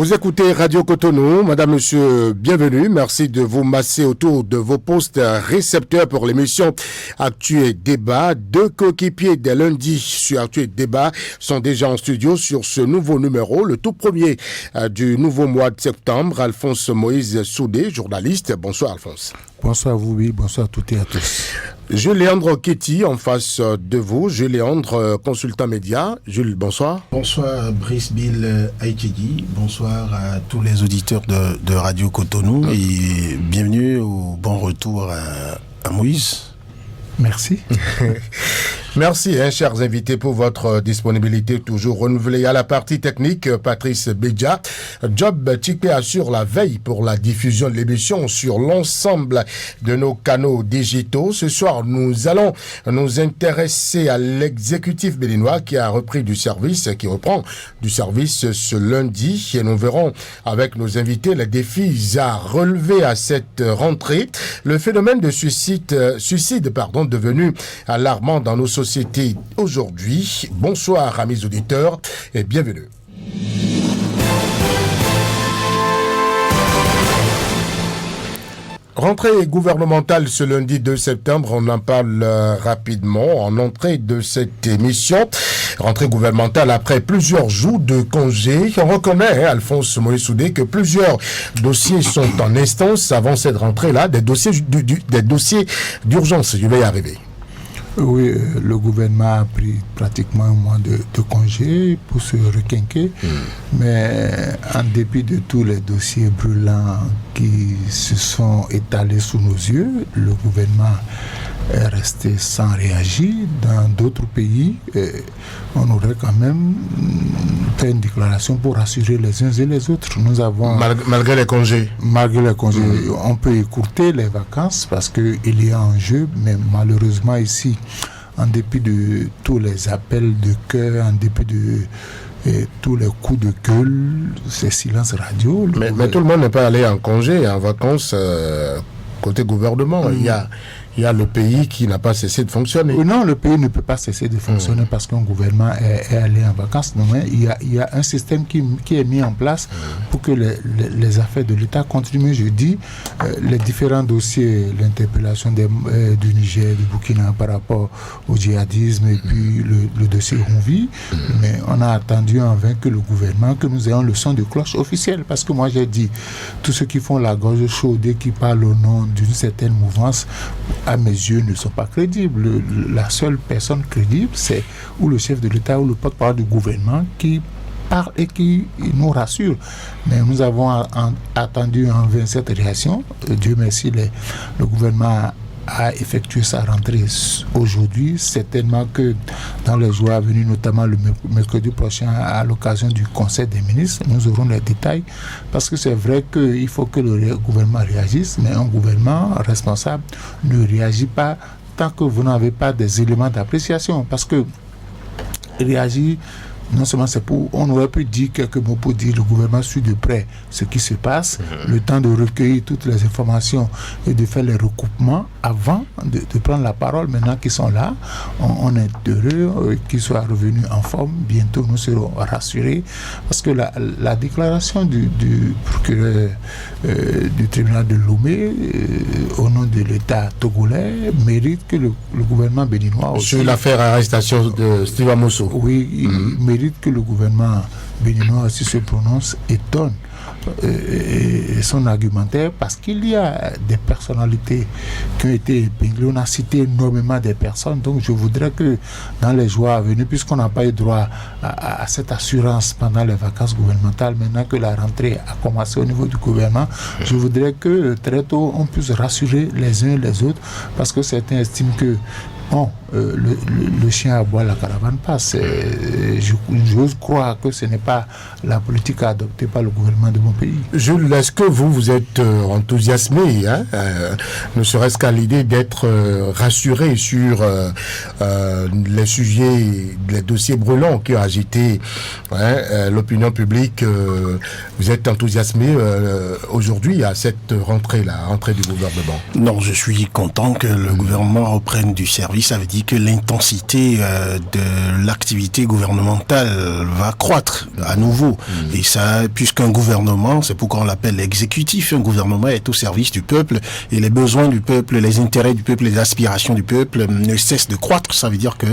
Vous écoutez Radio Cotonou, madame, monsieur, bienvenue. Merci de vous masser autour de vos postes récepteurs pour l'émission Actu et Débat. 2 coéquipiers dès lundi sur Actu et Débat sont déjà en studio sur ce nouveau numéro, le tout premier du nouveau mois de septembre. Alphonse Moïse Soudé, journaliste. Bonsoir Alphonse. Bonsoir à vous, oui, bonsoir à toutes et à tous. Jules Léandre Ketty en face de vous. Jules Léandre, consultant média. Jules, bonsoir. Bonsoir Brice Bill Aïtchegui. Bonsoir à tous les auditeurs de Radio Cotonou et bienvenue au bon retour à Moïse. Merci. Merci, chers invités, pour votre disponibilité toujours renouvelée. À la partie technique, Patrice Bédia. Job Tikpe assure la veille pour la diffusion de l'émission sur l'ensemble de nos canaux digitaux. Ce soir, nous allons nous intéresser à l'exécutif béninois qui reprend du service ce lundi. Et nous verrons avec nos invités les défis à relever à cette rentrée. Le phénomène de suicide devenu alarmant dans nos sociétés aujourd'hui. Bonsoir, amis auditeurs, et bienvenue. Rentrée gouvernementale ce lundi 2 septembre, on en parle rapidement en entrée de cette émission. Rentrée gouvernementale après plusieurs jours de congé. On reconnaît, Alphonse Moïse Soudé, que plusieurs dossiers sont en instance avant cette rentrée-là, des dossiers d'urgence. Je vais y arriver. Oui, le gouvernement a pris pratiquement un mois de congé pour se requinquer, mais en dépit de tous les dossiers brûlants qui se sont étalés sous nos yeux, le gouvernement est resté sans réagir. Dans d'autres pays, on aurait quand même fait une déclaration pour rassurer les uns et les autres. Nous avons malgré les congés. Malgré les congés, on peut écourter les vacances parce qu'il y a un jeu, mais malheureusement ici, en dépit de tous les appels de cœur, en dépit de tous les coups de gueule, c'est silence radio. Mais tout le monde n'est pas allé en congé, en vacances côté gouvernement. Il y a le pays qui n'a pas cessé de fonctionner. Non, le pays ne peut pas cesser de fonctionner parce qu'un gouvernement est allé en vacances. Non, mais il y a un système qui est mis en place pour que les affaires de l'État continuent. Je dis, les différents dossiers, l'interpellation du Niger, du Burkina par rapport au djihadisme et puis le dossier Ronvi, mais on a attendu en vain que le gouvernement, que nous ayons le son de cloche officiel. Parce que moi j'ai dit, tous ceux qui font la gorge chaude et qui parlent au nom d'une certaine mouvance, à mes yeux, ne sont pas crédibles. La seule personne crédible, c'est ou le chef de l'État ou le porte-parole du gouvernement qui parle et qui nous rassure. Mais nous avons attendu en vain cette réaction. Dieu merci, le gouvernement a effectué sa rentrée aujourd'hui. Certainement que dans les jours à venir, notamment le mercredi prochain, à l'occasion du Conseil des ministres, nous aurons les détails. Parce que c'est vrai qu'il faut que le gouvernement réagisse, mais un gouvernement responsable ne réagit pas tant que vous n'avez pas des éléments d'appréciation. Parce que réagir, non seulement c'est pour... On aurait pu dire quelques mots pour dire le gouvernement suit de près ce qui se passe, le temps de recueillir toutes les informations et de faire les recoupements avant de prendre la parole. Maintenant qu'ils sont là, on est heureux qu'ils soient revenus en forme. Bientôt, nous serons rassurés parce que la déclaration du procureur du tribunal de Lomé au nom de l'État togolais mérite que le gouvernement béninois aussi... Sur l'affaire arrestation de Steve Amosso. Oui, mérite que le gouvernement béninois aussi se prononce et donne son argumentaire, parce qu'il y a des personnalités qui ont été épinglées. On a cité énormément de personnes, donc je voudrais que dans les jours à venir, puisqu'on n'a pas eu droit à cette assurance pendant les vacances gouvernementales, maintenant que la rentrée a commencé au niveau du gouvernement, je voudrais que très tôt on puisse rassurer les uns et les autres, parce que certains estiment que le chien aboie, la caravane passe. J'ose croire que ce n'est pas la politique adoptée par le gouvernement de mon pays. Jules, est-ce que vous êtes enthousiasmé, ne serait-ce qu'à l'idée d'être rassuré sur les sujets, les dossiers brûlants qui ont agité l'opinion publique? Vous êtes enthousiasmé aujourd'hui à cette rentrée du gouvernement? Non, je suis content que le gouvernement reprenne du service. Ça veut dire que l'intensité de l'activité gouvernementale va croître à nouveau. Et ça, puisqu'un gouvernement, c'est pourquoi on l'appelle l'exécutif, un gouvernement est au service du peuple et les besoins du peuple, les intérêts du peuple, les aspirations du peuple ne cessent de croître. Ça veut dire que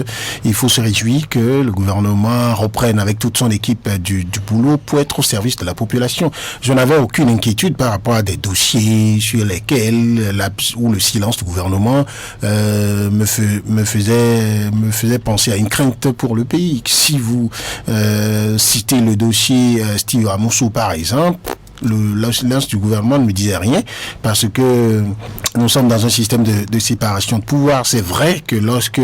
il faut se réjouir que le gouvernement reprenne avec toute son équipe du boulot pour être au service de la population. Je n'avais aucune inquiétude par rapport à des dossiers sur lesquels le silence du gouvernement me faisait penser à une crainte pour le pays. Si vous citez le dossier Steve Amoussou par exemple, le silence du gouvernement ne me disait rien parce que nous sommes dans un système de séparation de pouvoir. C'est vrai que lorsque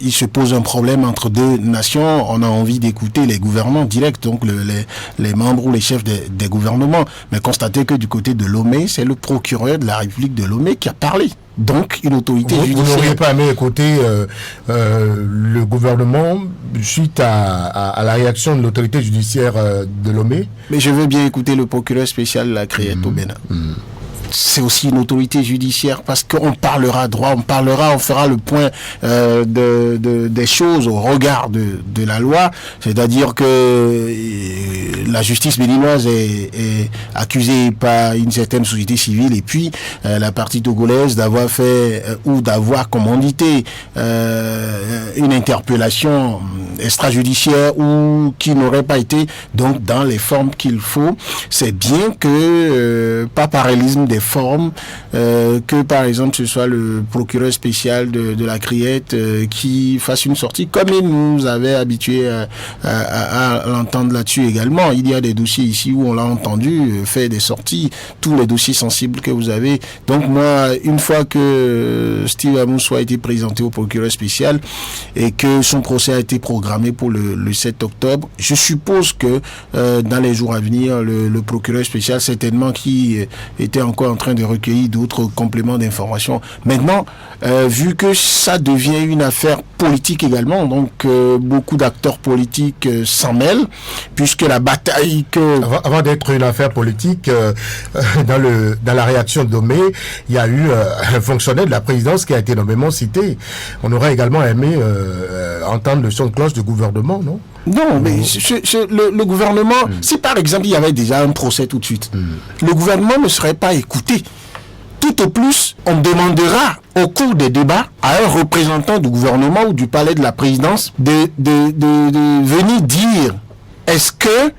il se pose un problème entre deux nations, on a envie d'écouter les gouvernements directs, donc les membres ou les chefs des gouvernements. Mais constatez que du côté de Lomé, c'est le procureur de la République de Lomé qui a parlé. Donc, une autorité judiciaire. Vous n'auriez pas aimé écouter le gouvernement suite à la réaction de l'autorité judiciaire de Lomé? Mais je veux bien écouter le procureur spécial de la Criette au Bénin. C'est aussi une autorité judiciaire parce qu'on parlera droit, on fera le point des choses au regard de la loi. C'est-à-dire que la justice béninoise est accusée par une certaine société civile et puis la partie togolaise d'avoir fait ou d'avoir commandité une interpellation extrajudiciaire ou qui n'aurait pas été donc dans les formes qu'il faut. C'est bien que pas parallélisme des formes, que par exemple ce soit le procureur spécial de la Criette qui fasse une sortie comme il nous avait habitués à l'entendre là-dessus également. Il y a des dossiers ici où on l'a entendu faire des sorties, tous les dossiers sensibles que vous avez. Donc moi, une fois que Steve Amoussou a été présenté au procureur spécial et que son procès a été programmé pour le 7 octobre, je suppose que dans les jours à venir, le procureur spécial certainement qui était encore en train de recueillir d'autres compléments d'informations. Maintenant, vu que ça devient une affaire politique également, donc beaucoup d'acteurs politiques s'en mêlent, puisque la bataille que... Avant d'être une affaire politique, dans la réaction de Lomé, il y a eu un fonctionnaire de la présidence qui a été nommément cité. On aurait également aimé entendre le son de cloche du gouvernement, non? Non, mais le gouvernement, si par exemple il y avait déjà un procès tout de suite, le gouvernement ne serait pas écouté. Tout au plus, on demandera au cours des débats à un représentant du gouvernement ou du palais de la présidence de venir dire est-ce que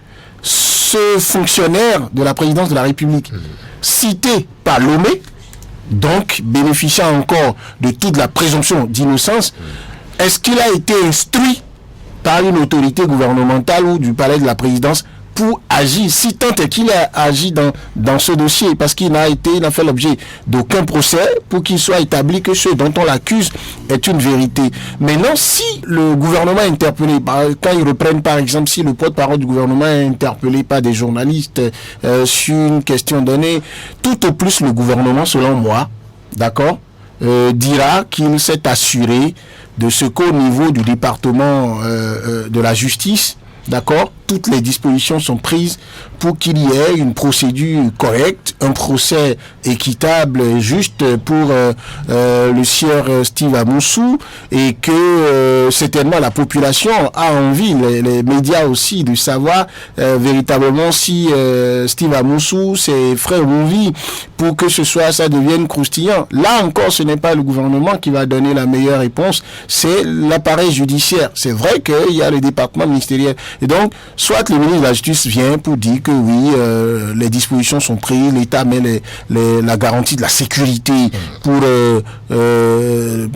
ce fonctionnaire de la présidence de la République, cité par Lomé, donc bénéficiant encore de toute la présomption d'innocence, est-ce qu'il a été instruit par une autorité gouvernementale ou du palais de la présidence pour agir, si tant est qu'il a agi dans ce dossier, parce qu'il n'a fait l'objet d'aucun procès pour qu'il soit établi que ce dont on l'accuse est une vérité. Maintenant, si le gouvernement est interpellé, quand ils reprennent par exemple, si le porte-parole du gouvernement est interpellé par des journalistes sur une question donnée, tout au plus le gouvernement, selon moi, d'accord, dira qu'il s'est assuré de ce qu'au niveau du département de la justice, d'accord, toutes les dispositions sont prises pour qu'il y ait une procédure correcte, un procès équitable et juste pour le sieur Steve Amoussou, et que certainement la population a envie, les médias aussi, de savoir véritablement si Steve Amoussou, ses frères ont envie pour que ça devienne croustillant. Là encore, ce n'est pas le gouvernement qui va donner la meilleure réponse, c'est l'appareil judiciaire. C'est vrai qu'il y a le département ministériel. Et donc, soit le ministre de la Justice vient pour dire que oui, les dispositions sont prises, l'État met la garantie de la sécurité pour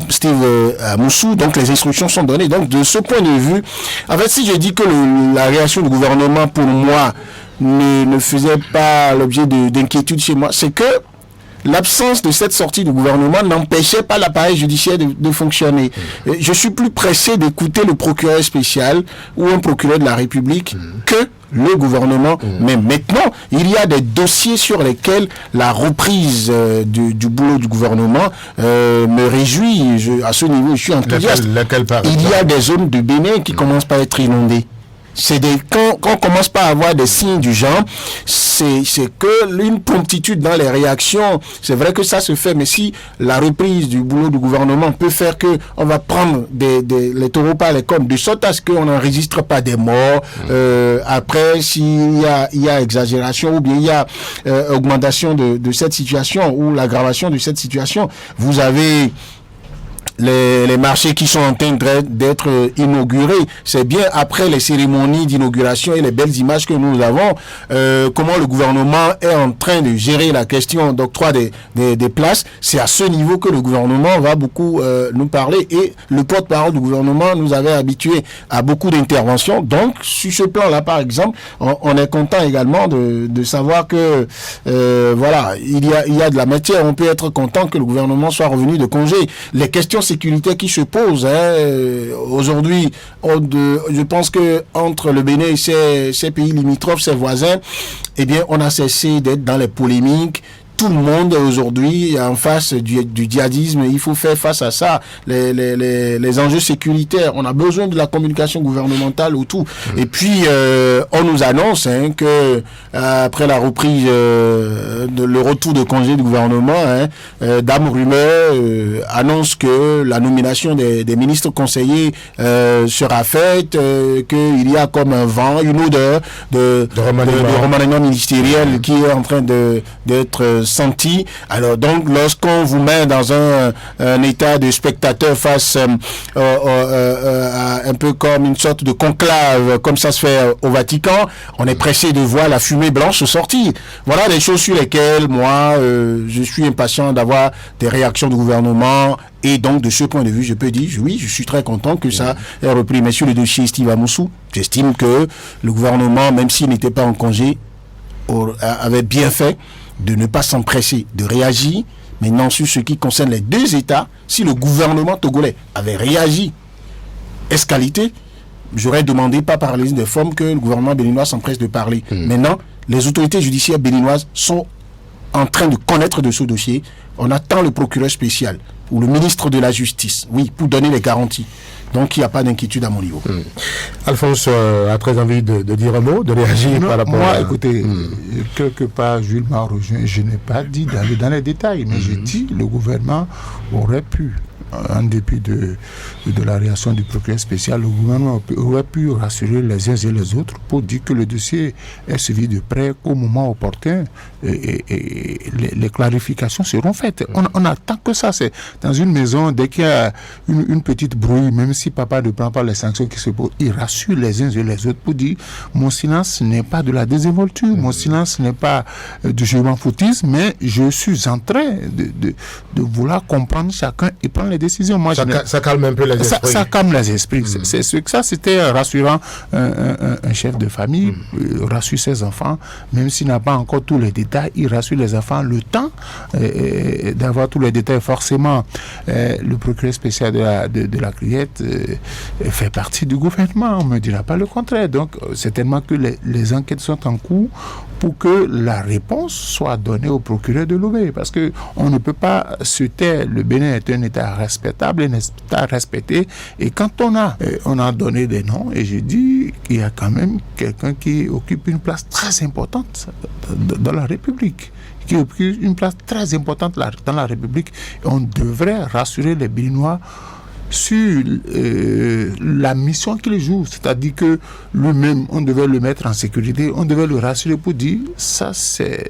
Steve Amoussou, donc les instructions sont données. Donc de ce point de vue, en fait, si je dis que la réaction du gouvernement, pour moi, ne faisait pas l'objet d'inquiétude chez moi, c'est que l'absence de cette sortie du gouvernement n'empêchait pas l'appareil judiciaire de fonctionner. Je suis plus pressé d'écouter le procureur spécial ou un procureur de la République que le gouvernement. Mais maintenant, il y a des dossiers sur lesquels la reprise du boulot du gouvernement me réjouit. À ce niveau, je suis enthousiaste. Il y a des zones de Bénin qui commencent par être inondées. Quand on commence pas à avoir des signes du genre, c'est que une promptitude dans les réactions. C'est vrai que ça se fait, mais si la reprise du boulot du gouvernement peut faire que on va prendre les taureaux par les cornes, de sorte à ce qu'on n'enregistre pas des morts. Après, s'il y a exagération ou bien il y a augmentation de cette situation ou l'aggravation de cette situation, vous avez les marchés qui sont en train d'être inaugurés. C'est bien après les cérémonies d'inauguration et les belles images que nous avons, comment le gouvernement est en train de gérer la question d'octroi des places. C'est à ce niveau que le gouvernement va beaucoup nous parler, et le porte-parole du gouvernement nous avait habitués à beaucoup d'interventions. Donc, sur ce plan-là, par exemple, on est content également de savoir que voilà, il y a de la matière. On peut être content que le gouvernement soit revenu de congé. Les questions sécurité qui se pose aujourd'hui, je pense que entre le Bénin et ses pays limitrophes, ses voisins, eh bien, on a cessé d'être dans les polémiques. Tout le monde aujourd'hui en face du djihadisme. Il faut faire face à ça. Les enjeux sécuritaires. On a besoin de la communication gouvernementale autour. Et puis on nous annonce que après la reprise, le retour de congé du gouvernement, Dame Rumeur annonce que la nomination des ministres conseillers sera faite, qu'il y a comme un vent, une odeur de remaniement ministériel qui est en train d'être senti. Alors donc, lorsqu'on vous met dans un état de spectateur face à un peu comme une sorte de conclave, comme ça se fait au Vatican, on est pressé de voir la fumée blanche sortir. Voilà des choses sur lesquelles moi je suis impatient d'avoir des réactions du gouvernement. Et donc, de ce point de vue, je peux dire, oui, je suis très content que ça ait repris. Mais sur le dossier Steve Amoussou, j'estime que le gouvernement, même s'il n'était pas en congé, avait bien fait de ne pas s'empresser de réagir. Maintenant, sur ce qui concerne les deux États, si le gouvernement togolais avait réagi escalité, j'aurais demandé, pas par les formes, que le gouvernement béninois s'empresse de parler. Maintenant, les autorités judiciaires béninoises sont en train de connaître de ce dossier. On attend le procureur spécial ou le ministre de la Justice, oui, pour donner les garanties. Donc, il n'y a pas d'inquiétude à mon niveau. Alphonse a très envie de dire un mot, de réagir par rapport à... Écoutez, quelque part, Jules m'a rejoint. Je n'ai pas dit d'aller dans les détails, mais j'ai dit le gouvernement aurait pu, en dépit de la réaction du procureur spécial, le gouvernement aurait pu rassurer les uns et les autres pour dire que le dossier est suivi de près, qu'au moment opportun, et les clarifications seront faites. On attend que ça. C'est dans une maison, dès qu'il y a une petite brouille, même si papa ne prend pas les sanctions qui se posent, il rassure les uns et les autres pour dire mon silence n'est pas de la désinvolture, mon silence n'est pas du je m'en foutisme, mais je suis en train de vouloir comprendre chacun et prendre les décisions. Moi, ça calme un peu les esprits. Ça calme les esprits. Ça, c'était rassurant. Un chef de famille rassure ses enfants, même s'il n'a pas encore tous les détails, il rassure les enfants. Le temps d'avoir tous les détails, forcément, le procureur spécial de la Criette fait partie du gouvernement. On ne me dira pas le contraire. Donc, c'est tellement que les enquêtes sont en cours pour que la réponse soit donnée au procureur de l'Oubé. Parce qu'on ne peut pas se taire. Le Bénin est un État respectable, un État respecté. Et quand on a donné des noms, et j'ai dit qu'il y a quand même quelqu'un qui occupe une place très importante dans la République, qui occupe une place très importante dans la République. Et on devrait rassurer les Béninois sur la mission qu'il joue, c'est-à-dire que lui-même, on devait le mettre en sécurité, on devait le rassurer pour dire ça, c'est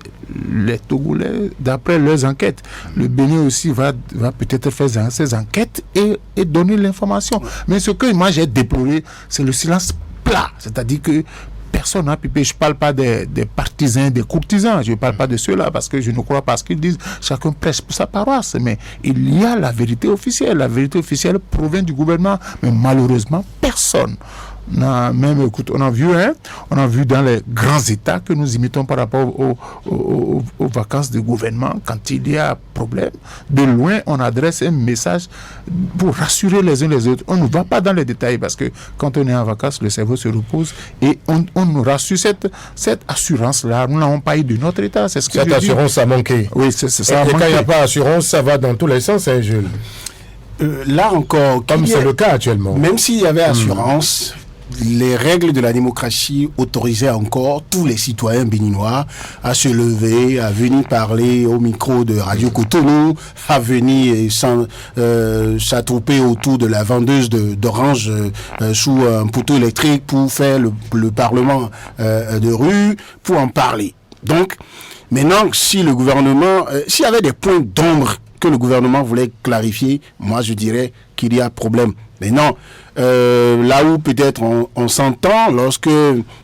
les Togolais d'après leurs enquêtes. Le Bénin aussi va peut-être faire ses enquêtes et donner l'information. Mais ce que moi j'ai déploré, c'est le silence plat, c'est-à-dire que personne n'a pipé. Je ne parle pas des partisans, des courtisans. Je ne parle pas de ceux-là parce que je ne crois pas ce qu'ils disent. Chacun prêche pour sa paroisse. Mais il y a la vérité officielle. La vérité officielle provient du gouvernement. Mais malheureusement, personne Même, écoute, on a vu dans les grands États que nous imitons par rapport aux vacances de gouvernement. Quand il y a problème, de loin, on adresse un message pour rassurer les uns les autres. On ne va pas dans les détails parce que quand on est en vacances, le cerveau se repose et on nous rassure cette assurance-là. Nous n'avons pas eu de notre État. C'est ce que cette assurance a manqué. Oui, c'est ça. Et quand il n'y a pas d'assurance, ça va dans tous les sens, hein, Jules. Là encore, comme c'est le cas actuellement. Même s'il y avait assurance, les règles de la démocratie autorisaient encore tous les citoyens béninois à se lever, à venir parler au micro de Radio Cotonou, à venir s'attrouper autour de la vendeuse d'orange sous un poteau électrique pour faire le parlement de rue, pour en parler. Donc, maintenant, si le gouvernement, s'il y avait des points d'ombre que le gouvernement voulait clarifier, moi je dirais qu'il y a problème. Mais non, là où peut-être on s'entend lorsque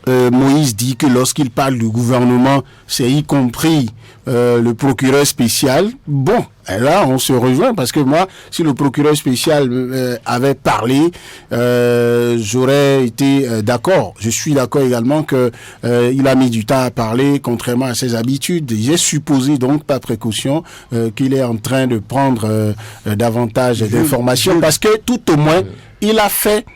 Moïse dit que lorsqu'il parle du gouvernement, c'est y compris le procureur spécial. Bon, et là on se rejoint parce que moi, si le procureur spécial avait parlé, j'aurais été d'accord. Je suis d'accord également que il a mis du temps à parler, contrairement à ses habitudes. J'ai supposé donc par précaution qu'il est en train de prendre davantage d'informations parce que tout au moins il a fait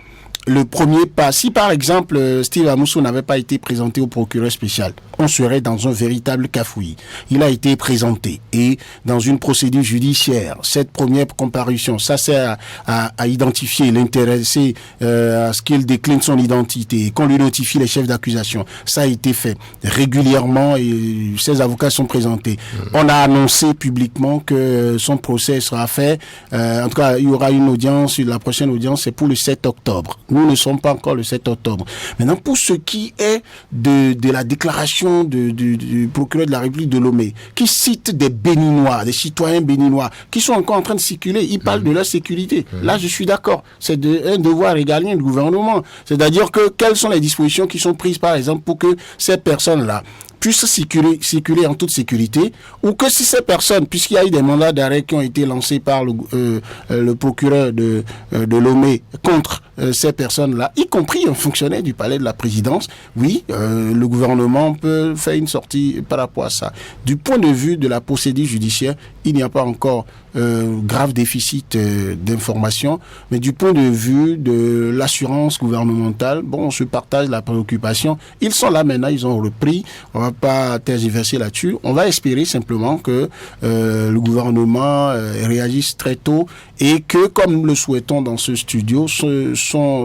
le premier pas. Si par exemple Steve Amoussou n'avait pas été présenté au procureur spécial, on serait dans un véritable cafouillis. Il a été présenté et dans une procédure judiciaire, cette première comparution, ça sert à identifier l'intéressé, à ce qu'il décline son identité et qu'on lui notifie les chefs d'accusation. Ça a été fait régulièrement et ses avocats sont présentés. On a annoncé publiquement que son procès sera fait. En tout cas, il y aura une audience. La prochaine audience, c'est pour le 7 octobre. Nous ne sommes pas encore le 7 octobre. Maintenant, pour ce qui est de la déclaration du procureur de la République de Lomé, qui cite des Béninois, des citoyens béninois, qui sont encore en train de circuler, il parle de leur sécurité. Là, je suis d'accord. C'est un devoir régalien du gouvernement. C'est-à-dire que quelles sont les dispositions qui sont prises, par exemple, pour que ces personnes-là puissent circuler en toute sécurité, ou que si ces personnes, puisqu'il y a eu des mandats d'arrêt qui ont été lancés par le procureur de Lomé contre ces personnes-là, y compris un fonctionnaire du palais de la présidence, oui, le gouvernement peut faire une sortie par rapport à ça. Du point de vue de la procédure judiciaire, il n'y a pas encore grave déficit d'information, mais du point de vue de l'assurance gouvernementale, bon, on se partage la préoccupation. Ils sont là maintenant, ils ont repris, on va pas tergiverser là-dessus. On va espérer simplement que le gouvernement réagisse très tôt et que, comme nous le souhaitons dans ce studio,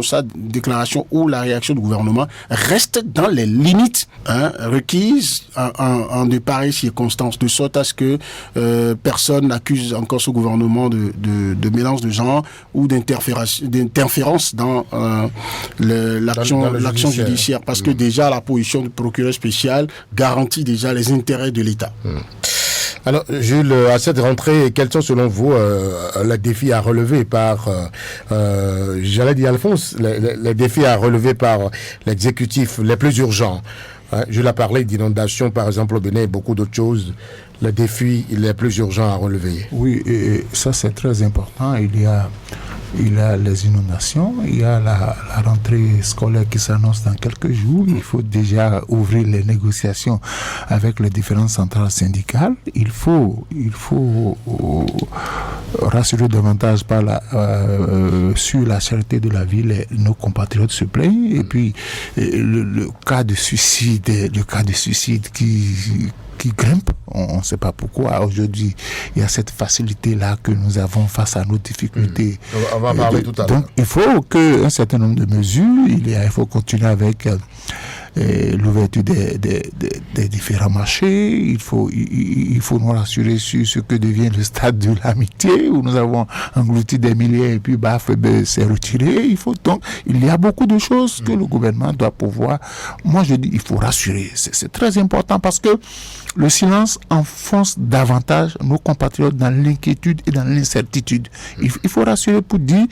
sa déclaration ou la réaction du gouvernement reste dans les limites requises en de pareilles circonstances, de sorte à ce que personne n'accuse encore ce gouvernement de mélange de genre ou d'interférence dans l'action judiciaire, parce que déjà la position du procureur spécial garantit déjà les intérêts de l'État. Alors, Jules, à cette rentrée, quels sont selon vous les défis à relever par, j'allais dire Alphonse, les défis à relever par l'exécutif les plus urgents? Jules a parlé d'inondations, par exemple, au Bénin, et beaucoup d'autres choses. Les défis les plus urgents à relever. Oui, et ça c'est très important. Il y a les inondations, il y a la rentrée scolaire qui s'annonce dans quelques jours. Il faut déjà ouvrir les négociations avec les différentes centrales syndicales. Il faut rassurer davantage sur la cherté de la vie. Nos compatriotes se plaignent. Et puis le cas de suicide qui grimpe, on ne sait pas pourquoi. Aujourd'hui, il y a cette facilité-là que nous avons face à nos difficultés. On va en parler tout à l'heure. Donc, il faut qu'un certain nombre de mesures, il faut continuer avec l'ouverture des différents marchés. Il faut nous rassurer sur ce que devient le stade de l'amitié, où nous avons englouti des milliers et puis s'est retiré. Il y a beaucoup de choses que le gouvernement doit pouvoir. Moi, je dis, il faut rassurer. C'est très important parce que le silence enfonce davantage nos compatriotes dans l'inquiétude et dans l'incertitude. Il faut rassurer pour dire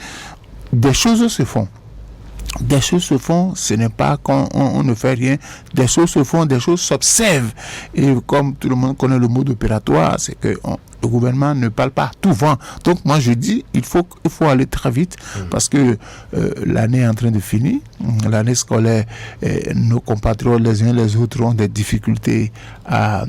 des choses se font. Des choses se font, ce n'est pas qu'on ne fait rien. Des choses se font, des choses s'observent. Et comme tout le monde connaît le mode opératoire, c'est que le gouvernement ne parle pas, tout vent. Donc moi je dis, il faut aller très vite parce que l'année est en train de finir, l'année scolaire, nos compatriotes les uns les autres ont des difficultés à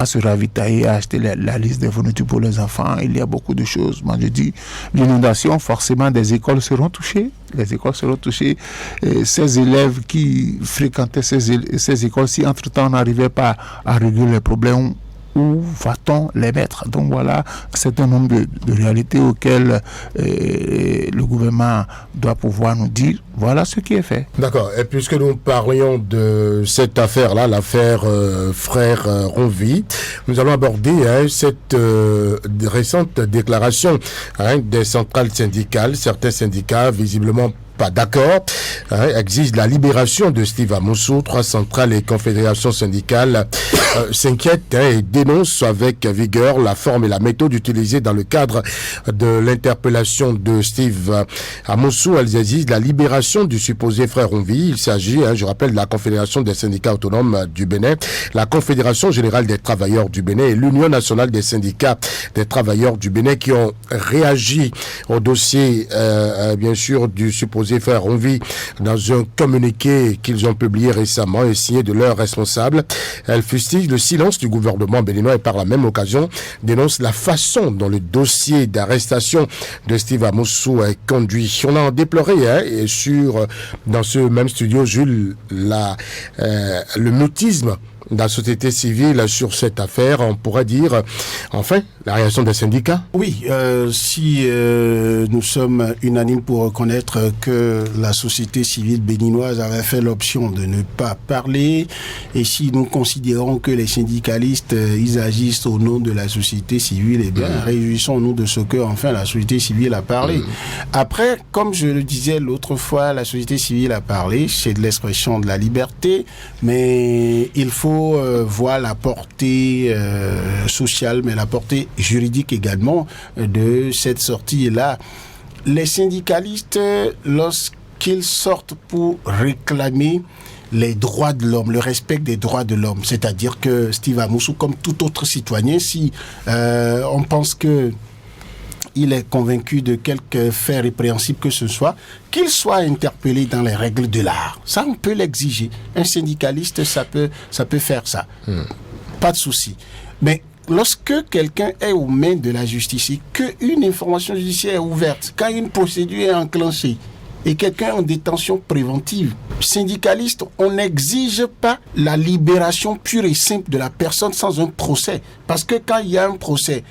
se ravitailler, à acheter la liste des fournitures pour les enfants. Il y a beaucoup de choses. Moi, je dis, l'inondation, forcément, des écoles seront touchées. Les écoles seront touchées. Et ces élèves qui fréquentaient ces écoles, si entre-temps on n'arrivait pas à régler les problèmes, où va-t-on les mettre? Donc voilà un certain nombre de réalités auxquelles le gouvernement doit pouvoir nous dire, voilà ce qui est fait. D'accord. Et puisque nous parlions de cette affaire-là, l'affaire frère Ronvi, nous allons aborder cette récente déclaration des centrales syndicales. Certains syndicats, visiblement pas d'accord, exige la libération de Steve Amousou. 3 centrales et confédérations syndicales s'inquiètent et dénoncent avec vigueur la forme et la méthode utilisée dans le cadre de l'interpellation de Steve Amousou. Elles exigent la libération du supposé frère Ronvi. Il s'agit, je rappelle, de la Confédération des syndicats autonomes du Bénin, la Confédération générale des travailleurs du Bénin et l'Union nationale des syndicats des travailleurs du Bénin qui ont réagi au dossier, bien sûr, du supposé frère Ronvi dans un communiqué qu'ils ont publié récemment et signé de leurs responsables. Elles fustigent le silence du gouvernement béninois et par la même occasion dénoncent la façon dont le dossier d'arrestation de Steve Amousou est conduit. On a déploré dans ce même studio, Jules, le mutisme de la société civile sur cette affaire. On pourrait dire, enfin, la réaction des syndicats. Oui, si nous sommes unanimes pour reconnaître que la société civile béninoise avait fait l'option de ne pas parler, et si nous considérons que les syndicalistes, ils agissent au nom de la société civile, eh bien, réjouissons-nous de ce que, enfin, la société civile a parlé. Après, comme je le disais l'autre fois, la société civile a parlé, c'est de l'expression de la liberté, mais il faut voir la portée sociale, mais la portée juridique également de cette sortie-là. Les syndicalistes, lorsqu'ils sortent pour réclamer les droits de l'homme, le respect des droits de l'homme, c'est-à-dire que Steve Amousou, comme tout autre citoyen, si on pense que il est convaincu de quelque fait répréhensible que ce soit, qu'il soit interpellé dans les règles de l'art. Ça, on peut l'exiger. Un syndicaliste, ça peut faire ça. Pas de souci. Mais lorsque quelqu'un est aux mains de la justice et qu'une information judiciaire est ouverte, quand une procédure est enclenchée et quelqu'un est en détention préventive, syndicaliste, on n'exige pas la libération pure et simple de la personne sans un procès. Parce que quand il y a un procès,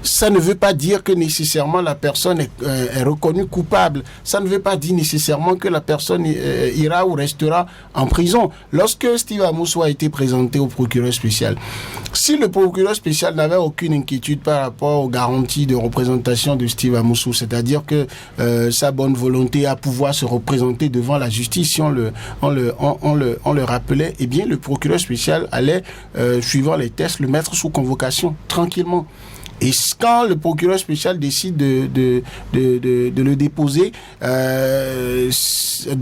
ça ne veut pas dire que nécessairement la personne est reconnue coupable. Ça ne veut pas dire nécessairement que la personne ira ou restera en prison. Lorsque Steve Amousou a été présenté au procureur spécial, si le procureur spécial n'avait aucune inquiétude par rapport aux garanties de représentation de Steve Amousou, c'est-à-dire que sa bonne volonté à pouvoir se représenter devant la justice, si on le rappelait, eh bien le procureur spécial allait, suivant les tests, le mettre sous convocation, tranquillement. Et quand le procureur spécial décide de le déposer, de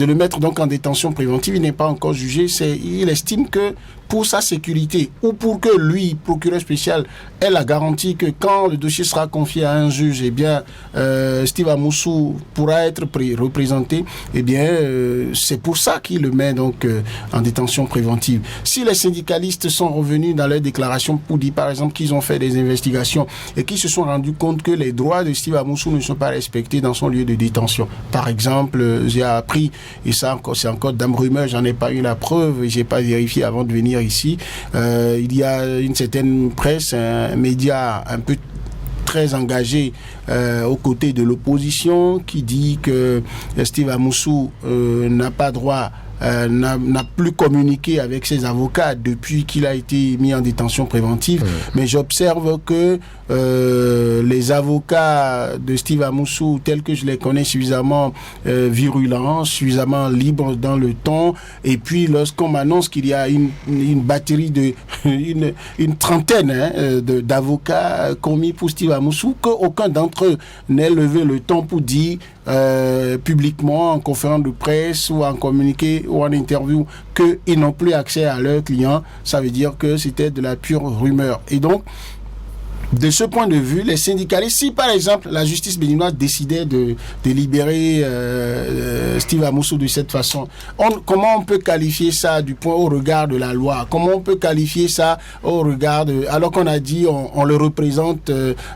le mettre donc en détention préventive, il n'est pas encore jugé. Il estime que pour sa sécurité ou pour que lui, procureur spécial, ait la garantie que quand le dossier sera confié à un juge, eh bien, Steve Amousou pourra être représenté, eh bien, c'est pour ça qu'il le met donc en détention préventive. Si les syndicalistes sont revenus dans leur déclaration pour dire, par exemple, qu'ils ont fait des investigations et qu'ils se sont rendus compte que les droits de Steve Amousou ne sont pas respectés dans son lieu de détention. Par exemple, j'ai appris, et ça c'est encore dame rumeur, j'en ai pas eu la preuve et j'ai pas vérifié avant de venir ici, il y a une certaine presse, un média un peu très engagé aux côtés de l'opposition qui dit que Steve Amousou n'a pas droit, n'a plus communiqué avec ses avocats depuis qu'il a été mis en détention préventive. Mais j'observe que les avocats de Steve Amousou, tels que je les connais, suffisamment virulents, suffisamment libres dans le ton, et puis lorsqu'on m'annonce qu'il y a une batterie de une trentaine d'avocats commis pour Steve Amousou, qu'aucun d'entre eux n'ait levé le ton pour dire publiquement, en conférence de presse ou en communiqué ou en interview, qu'ils n'ont plus accès à leurs clients, ça veut dire que c'était de la pure rumeur. Et donc, de ce point de vue, les syndicalistes, si par exemple la justice béninoise décidait de libérer Steve Amoussou de cette façon, comment on peut qualifier ça du point au regard de la loi? Comment on peut qualifier ça au regard de... Alors qu'on a dit on le représente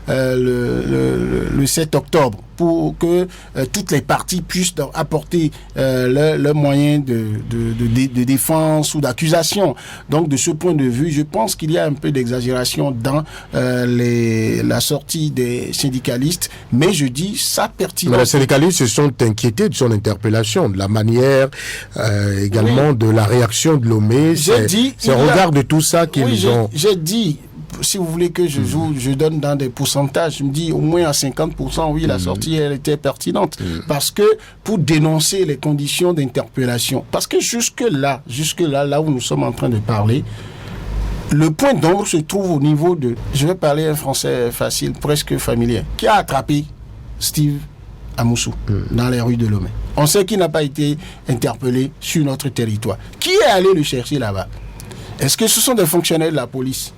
le 7 octobre pour que toutes les parties puissent apporter leurs moyens de défense ou d'accusation. Donc de ce point de vue, je pense qu'il y a un peu d'exagération dans la sortie des syndicalistes, mais je dis ça pertinent. Mais les syndicalistes se sont inquiétés de son interpellation, de la manière également de la réaction de Lomé. C'est au regard de tout ça qu'ils ont... J'ai dit, si vous voulez que je donne dans des pourcentages, je me dis au moins à 50%, oui, la sortie, elle était pertinente. Parce que pour dénoncer les conditions d'interpellation, parce que jusque-là, là où nous sommes en train de parler, le point d'ombre se trouve au niveau de, je vais parler un français facile, presque familier, qui a attrapé Steve Amoussou dans les rues de Lomé. On sait qu'il n'a pas été interpellé sur notre territoire. Qui est allé le chercher là-bas? Est-ce que ce sont des fonctionnaires de la police?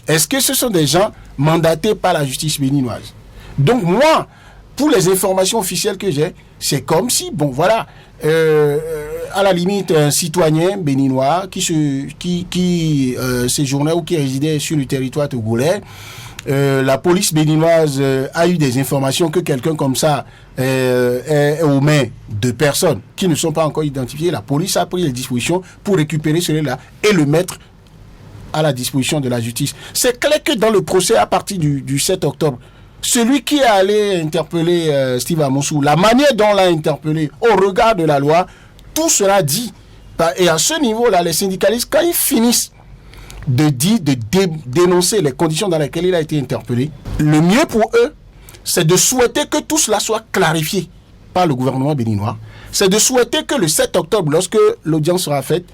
Est-ce que ce sont des gens mandatés par la justice béninoise? Donc moi, pour les informations officielles que j'ai, c'est comme si, bon voilà, à la limite, un citoyen béninois qui séjournait ou qui résidait sur le territoire togolais, la police béninoise a eu des informations que quelqu'un comme ça est aux mains de personnes qui ne sont pas encore identifiées. La police a pris les dispositions pour récupérer celui-là et le mettre à la disposition de la justice. C'est clair que dans le procès à partir du 7 octobre, celui qui est allé interpeller Steve Amoussou, la manière dont on l'a interpellé au regard de la loi, tout sera dit. Et à ce niveau-là, les syndicalistes, quand ils finissent de dénoncer les conditions dans lesquelles il a été interpellé, le mieux pour eux, c'est de souhaiter que tout cela soit clarifié par le gouvernement béninois. C'est de souhaiter que le 7 octobre, lorsque l'audience sera faite,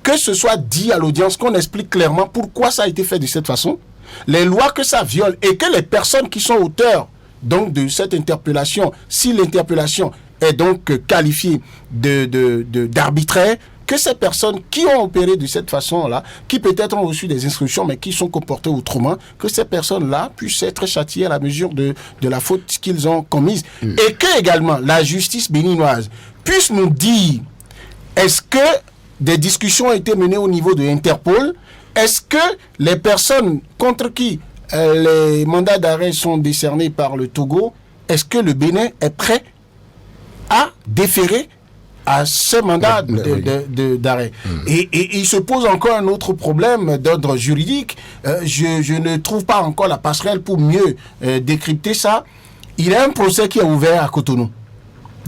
que ce soit dit à l'audience, qu'on explique clairement pourquoi ça a été fait de cette façon, les lois que ça viole, et que les personnes qui sont auteurs donc de cette interpellation, si l'interpellation est donc qualifiée d'arbitraire, que ces personnes qui ont opéré de cette façon-là, qui peut-être ont reçu des instructions, mais qui sont comportées autrement, que ces personnes-là puissent être châtiées à la mesure de la faute qu'ils ont commise. Et que également la justice béninoise puisse nous dire, est-ce que des discussions ont été menées au niveau de Interpol? Est-ce que les personnes contre qui les mandats d'arrêt sont décernés par le Togo, est-ce que le Bénin est prêt à déférer à ce mandat d'arrêt? Et il se pose encore un autre problème d'ordre juridique. Je ne trouve pas encore la passerelle pour mieux décrypter ça. Il y a un procès qui est ouvert à Cotonou,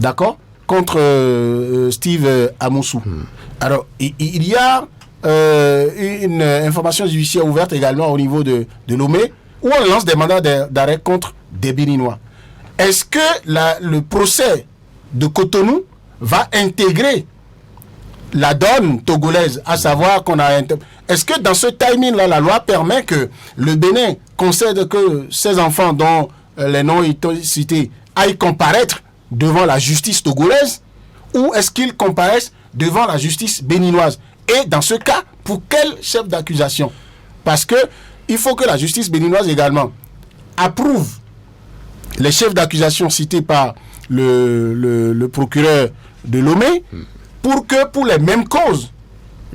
d'accord, contre Steve Amoussou. Alors, il y a une information judiciaire ouverte également au niveau de Lomé, où on lance des mandats d'arrêt contre des Béninois. Est-ce que le procès de Cotonou va intégrer la donne togolaise, à savoir qu'on a... Est-ce que dans ce timing-là, la loi permet que le Bénin concède que ces enfants dont les noms sont cités aillent comparaître devant la justice togolaise, ou est-ce qu'ils comparaissent devant la justice béninoise? Et dans ce cas, pour quel chef d'accusation? Parce que il faut que la justice béninoise également approuve les chefs d'accusation cités par le procureur de Lomé, pour que pour les mêmes causes,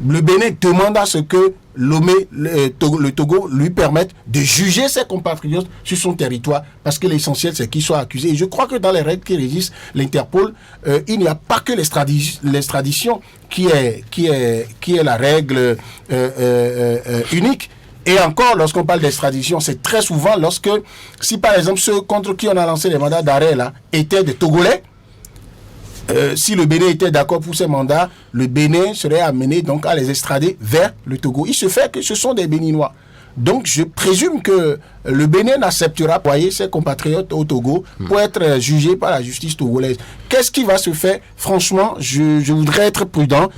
le Bénin demande à ce que Lomé, le Togo lui permette de juger ses compatriotes sur son territoire, parce que l'essentiel c'est qu'ils soient accusés. Et je crois que dans les règles qui régissent l'Interpol, il n'y a pas que l'extradition qui est la règle unique. Et encore, lorsqu'on parle d'extradition, c'est très souvent si par exemple ceux contre qui on a lancé les mandats d'arrêt là étaient des Togolais, si le Bénin était d'accord pour ces mandats, le Bénin serait amené donc à les extrader vers le Togo. Il se fait que ce sont des Béninois. Donc je présume que le Bénin n'acceptera pas ses compatriotes au Togo pour être jugés par la justice togolaise. Qu'est-ce qui va se faire? Franchement, je voudrais être prudent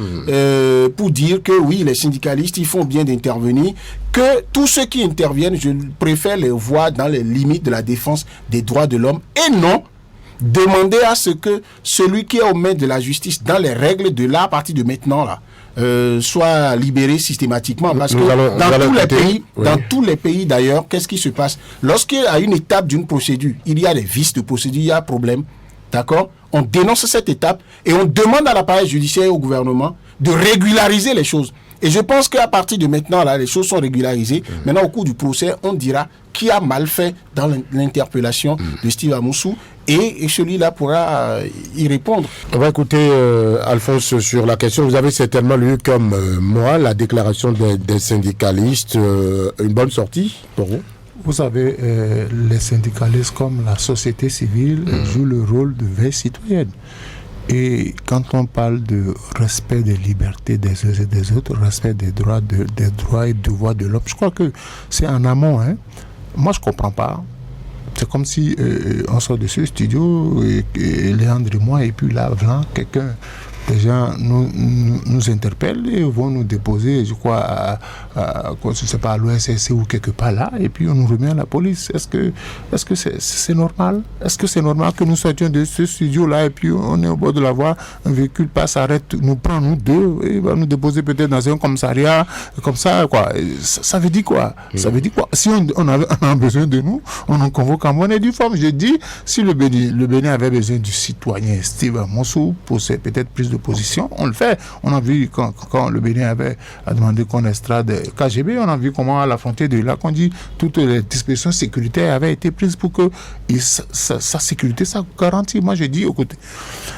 pour dire que oui, les syndicalistes, ils font bien d'intervenir, que tous ceux qui interviennent, je préfère les voir dans les limites de la défense des droits de l'homme et non demander à ce que celui qui est aux mains de la justice dans les règles de là, à partir de maintenant, là, soit libéré systématiquement. Parce que dans tous les pays d'ailleurs, qu'est-ce qui se passe? Lorsqu'il y a une étape d'une procédure, il y a des vices de procédure, il y a un problème, d'accord? On dénonce cette étape et on demande à l'appareil judiciaire et au gouvernement de régulariser les choses. Et je pense qu'à partir de maintenant, là, les choses sont régularisées. Maintenant, au cours du procès, on dira qui a mal fait dans l'interpellation de Steve Amoussou et celui-là pourra y répondre. On va écouter Alphonse sur la question. Vous avez certainement lu comme moi la déclaration des syndicalistes. Une bonne sortie pour vous? Vous savez, les syndicalistes comme la société civile jouent le rôle de veille citoyenne. Et quand on parle de respect des libertés des uns et des autres, respect des droits et devoirs de l'homme, je crois que c'est en amont. Moi, je ne comprends pas. C'est comme si on sort de ce studio, et Léandre et moi, et puis là, quelqu'un, des gens nous interpellent et vont nous déposer, je crois, je sais pas, à l'OSSC ou quelque part là, et puis on nous remet à la police. Est-ce que c'est normal? Est-ce que c'est normal que nous sortions de ce studio-là et puis on est au bord de la voie, un véhicule passe, arrête, nous prend, nous deux, et va nous déposer peut-être dans un commissariat, comme ça, quoi. Ça veut dire quoi? Ça veut dire quoi? Si on a besoin de nous, on en convoque en monnaie du forme. Je dis, si le Bénin avait besoin du citoyen Steve Amoussou pour ses peut-être prises de position, on le fait. On a vu quand le Bénin avait demandé qu'on extrade KGB, on a vu comment à la frontière de là, qu'on dit toutes les dispositions sécuritaires avaient été prises pour que sa sécurité soit garantie. Moi, je dis, écoutez,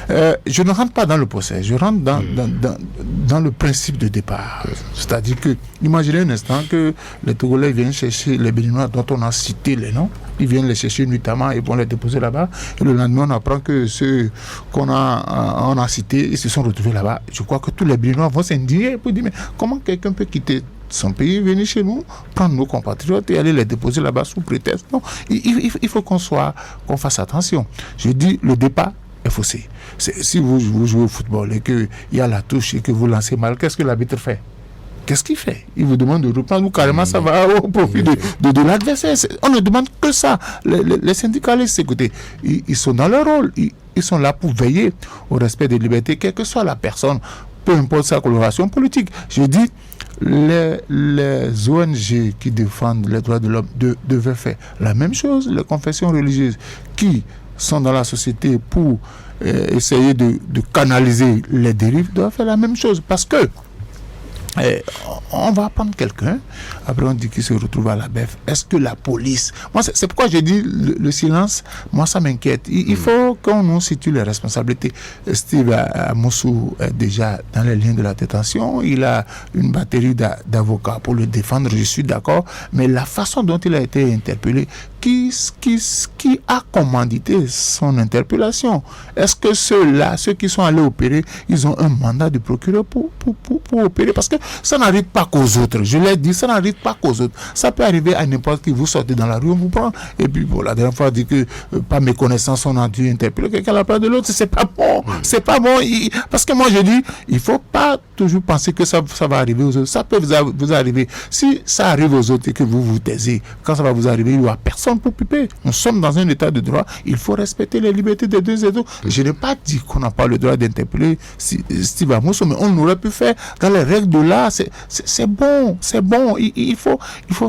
je ne rentre pas dans le procès, je rentre dans le principe de départ. C'est-à-dire que, imaginez un instant que les Togolais viennent chercher les Béninois dont on a cité les noms, ils viennent les chercher nuitamment et vont les déposer là-bas, et le lendemain on apprend que ceux qu'on a cités, ils se sont retrouvés là-bas. Je crois que tous les Béninois vont s'indigner pour dire, mais comment quelqu'un peut quitter son pays, venir chez nous, prendre nos compatriotes et aller les déposer là-bas sous prétexte? Non, il faut qu'on fasse attention. Je dis, le départ est faussé. Si vous jouez au football et qu'il y a la touche et que vous lancez mal, qu'est-ce que l'arbitre fait? Qu'est-ce qu'il fait? Il vous demande de reprendre ou carrément ça va au profit de l'adversaire. On ne demande que ça. Les syndicalistes, écoutez, ils sont dans leur rôle. Ils sont là pour veiller au respect des libertés, quelle que soit la personne, peu importe sa coloration politique. Je dis, les ONG qui défendent les droits de l'homme devaient faire la même chose. Les confessions religieuses qui sont dans la société pour essayer de canaliser les dérives doivent faire la même chose. Parce que on va prendre quelqu'un, après on dit qu'il se retrouve à la BEF. Est-ce que la police... Moi, c'est pourquoi j'ai dit le silence, moi ça m'inquiète. Il faut qu'on nous situe les responsabilités. Steve Amoussou est déjà dans les liens de la détention, il a une batterie d'avocats pour le défendre, je suis d'accord, mais la façon dont il a été interpellé, qui a commandité son interpellation? Est-ce que ceux qui sont allés opérer, ils ont un mandat de procureur pour opérer? Parce que ça n'arrive pas qu'aux autres. Je l'ai dit, ça n'arrive pas qu'aux autres. Ça peut arriver à n'importe qui. Vous sortez dans la rue, on vous prend. Et puis, bon, la dernière fois, on dit que par méconnaissance, on a dû interpeller quelqu'un à la place de l'autre. C'est pas bon. C'est pas bon. Parce que moi, je dis, il faut pas toujours penser que ça va arriver aux autres. Ça peut vous arriver. Si ça arrive aux autres et que vous vous taisez, quand ça va vous arriver, il n'y aura personne pour piper. Nous sommes dans un état de droit. Il faut respecter les libertés des deux et des autres. Je n'ai pas dit qu'on n'a pas le droit d'interpeller Steve Amoussou, mais on aurait pu faire dans les règles de l'art. C'est bon. Il faut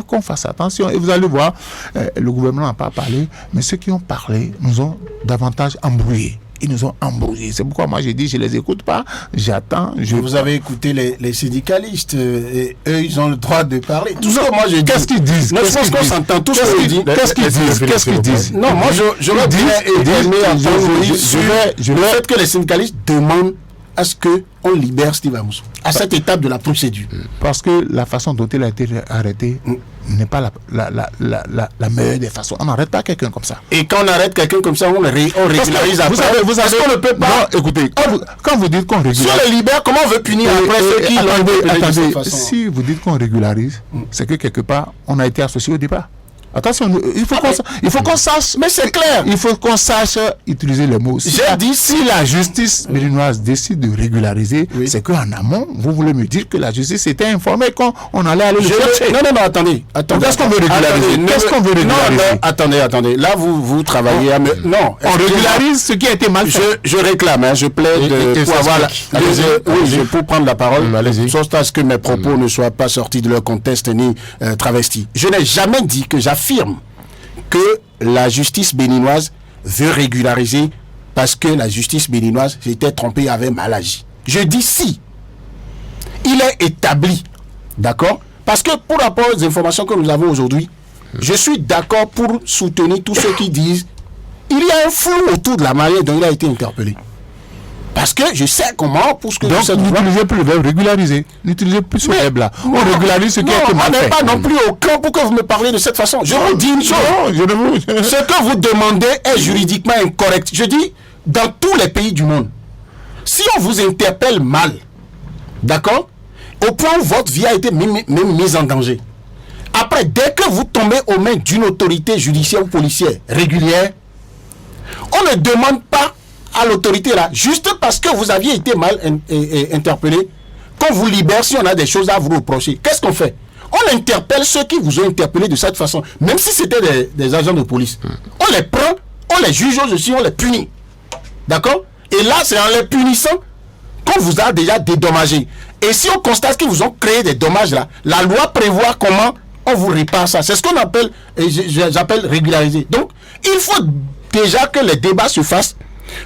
qu'on fasse attention. Et vous allez voir, le gouvernement n'a pas parlé, mais ceux qui ont parlé nous ont davantage embrouillés. Ils nous ont embrouillés. C'est pourquoi moi j'ai dit, je les écoute pas, j'attends. Vous avez écouté les syndicalistes, et eux ils ont le droit de parler. Tout ce que moi je dis. Qu'est-ce qu'ils disent? Non, je pense qu'on s'entend tous. Qu'est-ce qu'ils disent? Non, moi j'aurais bien aimé entendre sur le fait que les syndicalistes demandent à ce qu'on libère Steve Amoussou à cette étape de la procédure. Parce que la façon dont il a été arrêté n'est pas la meilleure des façons. On n'arrête pas quelqu'un comme ça. Et quand on arrête quelqu'un comme ça, on régularise après. Vous savez, on ne peut pas... Non, écoutez, quand vous dites qu'on régularise... Si on les libère, comment on veut punir après ceux qui l'ont interpellé de cette façon? Si vous dites qu'on régularise, c'est que quelque part, on a été associé au départ. Attention, il faut qu'on sache. Mais c'est clair. Il faut qu'on sache utiliser les mots. J'ai dit si la justice béninoise décide de régulariser, c'est qu'en amont, vous voulez me dire que la justice était informée qu'on allait aller le chercher. Non, attendez. Qu'est-ce qu'on veut régulariser? Qu'est-ce qu'on veut régulariser? Non, attendez. Là, vous travaillez à me... Non. On régularise ce qui a été mal fait. Je réclame, je plaide pour avoir pour prendre la parole, sauf à ce que mes propos ne soient pas sortis de leur contexte ni travestis. Je n'ai jamais dit que j'affirme que la justice béninoise veut régulariser parce que la justice béninoise s'était trompée, avait mal agi. Je dis si. Il est établi, d'accord? Parce que pour rapport aux informations que nous avons aujourd'hui, je suis d'accord pour soutenir tous ceux qui disent il y a un flou autour de la manière dont il a été interpellé. Parce que je sais comment, pour ce que donc, n'utilisez plus le verbe régulariser. N'utilisez plus ce verbe-là. On régularise ce qui a été mal fait. On n'est pas non plus au camp pour que vous me parlez de cette façon. Je vous dis une chose. Ce que vous demandez est juridiquement incorrect. Je dis, dans tous les pays du monde, si on vous interpelle mal, d'accord, au point où votre vie a été même mise en danger, après, dès que vous tombez aux mains d'une autorité judiciaire ou policière régulière, on ne demande pas à l'autorité là, juste parce que vous aviez été mal interpellé, qu'on vous libère si on a des choses à vous reprocher. Qu'est-ce qu'on fait? On interpelle ceux qui vous ont interpellé de cette façon, même si c'était des agents de police. On les prend, on les juge aussi, on les punit. D'accord? Et là, c'est en les punissant qu'on vous a déjà dédommagé. Et si on constate qu'ils vous ont créé des dommages là, la loi prévoit comment on vous répare ça. C'est ce qu'on appelle, j'appelle régulariser. Donc, il faut déjà que les débats se fassent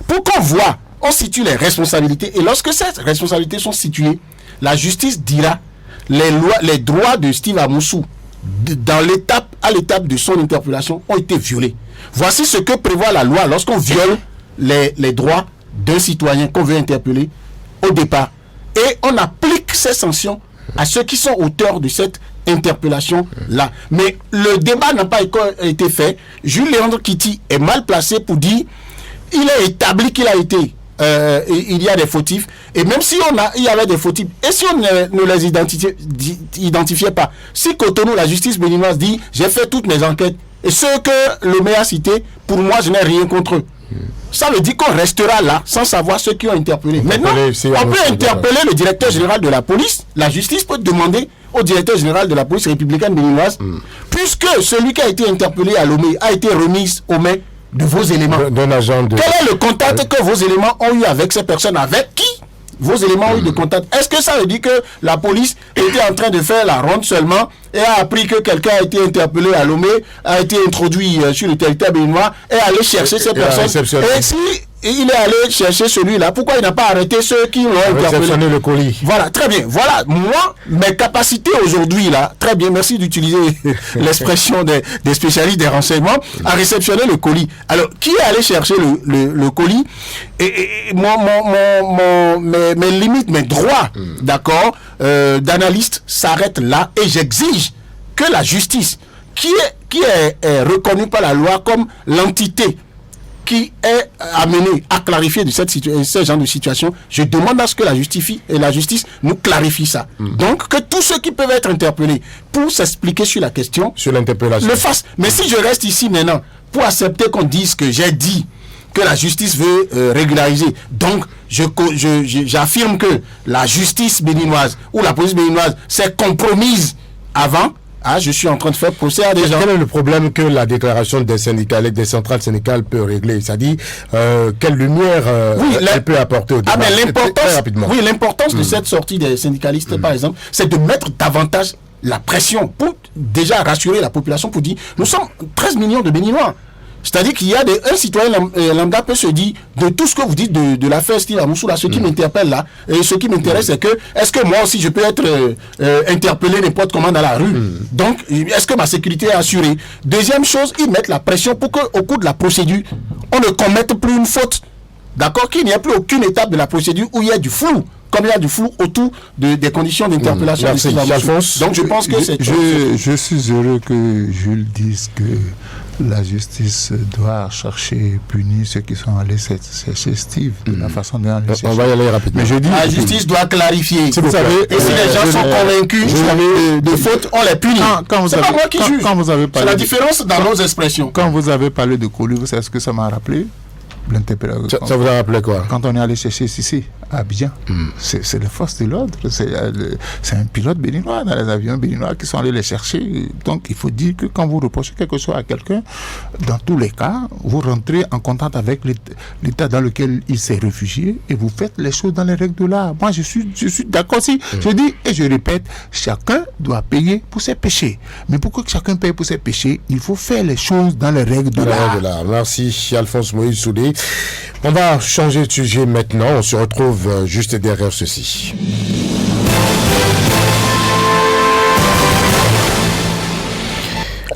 pour qu'on voit, on situe les responsabilités. Et lorsque ces responsabilités sont situées, la justice dira les droits de Steve Amoussou à l'étape de son interpellation ont été violés. Voici ce que prévoit la loi lorsqu'on viole les droits d'un citoyen qu'on veut interpeller au départ. Et on applique ces sanctions à ceux qui sont auteurs de cette interpellation-là. Mais le débat n'a pas été fait. Jules Léandre Kitty est mal placé pour dire il est établi qu'il a été il y a des fautifs, et même si il y avait des fautifs, et si on ne les identifiait pas, si Cotonou, la justice béninoise dit j'ai fait toutes mes enquêtes, et ceux que le maire a cités, pour moi je n'ai rien contre eux, ça veut dire qu'on restera là sans savoir ceux qui ont interpellé. Maintenant, on peut interpeller le directeur général de la police, la justice peut demander au directeur général de la police républicaine béninoise, puisque celui qui a été interpellé à Lomé a été remis aux mains de vos éléments. Quel est le contact que vos éléments ont eu avec ces personnes? Avec qui vos éléments ont eu de contact? Est-ce que ça veut dire que la police était en train de faire la ronde seulement et a appris que quelqu'un a été interpellé à Lomé, a été introduit sur le territoire béninois et allé chercher ces personnes? Et si il est allé chercher celui-là, pourquoi il n'a pas arrêté ceux qui l'ont interpellé? Le colis. Voilà, très bien. Voilà, moi, mes capacités aujourd'hui, là, très bien, merci d'utiliser l'expression des spécialistes des renseignements, à réceptionner le colis. Alors, qui est allé chercher le colis? Et mes limites, mes droits, d'accord, d'analyste s'arrêtent là, et j'exige que la justice, qui est reconnue par la loi comme l'entité qui est amené à clarifier de ce genre de situation, je demande à ce que la justice nous clarifie ça. Donc, que tous ceux qui peuvent être interpellés pour s'expliquer sur la question, sur l'interpellation, le fassent. Mais si je reste ici maintenant pour accepter qu'on dise que j'ai dit que la justice veut régulariser, donc j'affirme que la justice béninoise ou la police béninoise s'est compromise avant. Je suis en train de faire procès à des gens. Quel est le problème que la déclaration des syndicats, des centrales syndicales peut régler? C'est-à-dire, quelle lumière elle peut apporter au débat? L'importance de cette sortie des syndicalistes, par exemple, c'est de mettre davantage la pression pour déjà rassurer la population, pour dire, nous sommes 13 millions de Béninois. C'est-à-dire qu'il y a un citoyen lambda peut se dire, de tout ce que vous dites de l'affaire Steve Amoussou, là, ce qui m'interpelle là, et ce qui m'intéresse, c'est que, est-ce que moi aussi je peux être interpellé n'importe comment dans la rue? Donc, est-ce que ma sécurité est assurée? Deuxième chose, ils mettent la pression pour qu'au cours de la procédure, on ne commette plus une faute. D'accord? Qu'il n'y ait plus aucune étape de la procédure où il y a du flou comme il y a du flou autour des conditions d'interpellation. Merci, Alphonse. Donc je pense que c'est... Je suis heureux que Jules dise que la justice doit chercher, punir ceux qui sont allés chercher Steve de la façon dont on les cherche. On va y aller rapidement. Mais je dis, La justice doit clarifier. Si vous savez, et si les gens sont convaincus de faute, on les punit. C'est pas moi qui juge. C'est la différence dans nos expressions. Quand vous avez parlé de Kolu, vous savez ce que ça m'a rappelé? L'interpellation. Ça vous a rappelé quoi? Quand on est allé chercher Sissi à Abidjan, c'est les forces de l'ordre, c'est un pilote béninois dans les avions béninois qui sont allés les chercher. Donc il faut dire que quand vous reprochez quelque chose à quelqu'un, dans tous les cas, vous rentrez en contact avec l'état dans lequel il s'est réfugié et vous faites les choses dans les règles de l'art. Moi je suis d'accord aussi. Je dis et je répète, chacun doit payer pour ses péchés. Mais pour que chacun paye pour ses péchés, il faut faire les choses dans les règles de l'art. Merci Alphonse Moïse Soudé. On va changer de sujet maintenant. On se retrouve juste derrière ceci.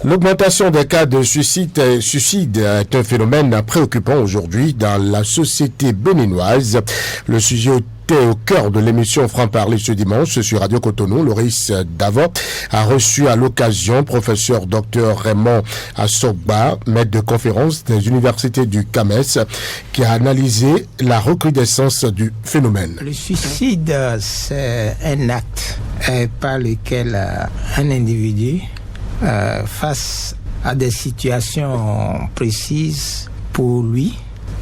L'augmentation des cas de suicide est un phénomène préoccupant aujourd'hui dans la société béninoise. Le sujet était au cœur de l'émission Franc-Parler ce dimanche sur Radio Cotonou. Loris Davot a reçu à l'occasion professeur Dr Raymond Assogba, maître de conférence des universités du CAMES, qui a analysé la recrudescence du phénomène. Le suicide, c'est un acte par lequel un individu, face à des situations précises pour lui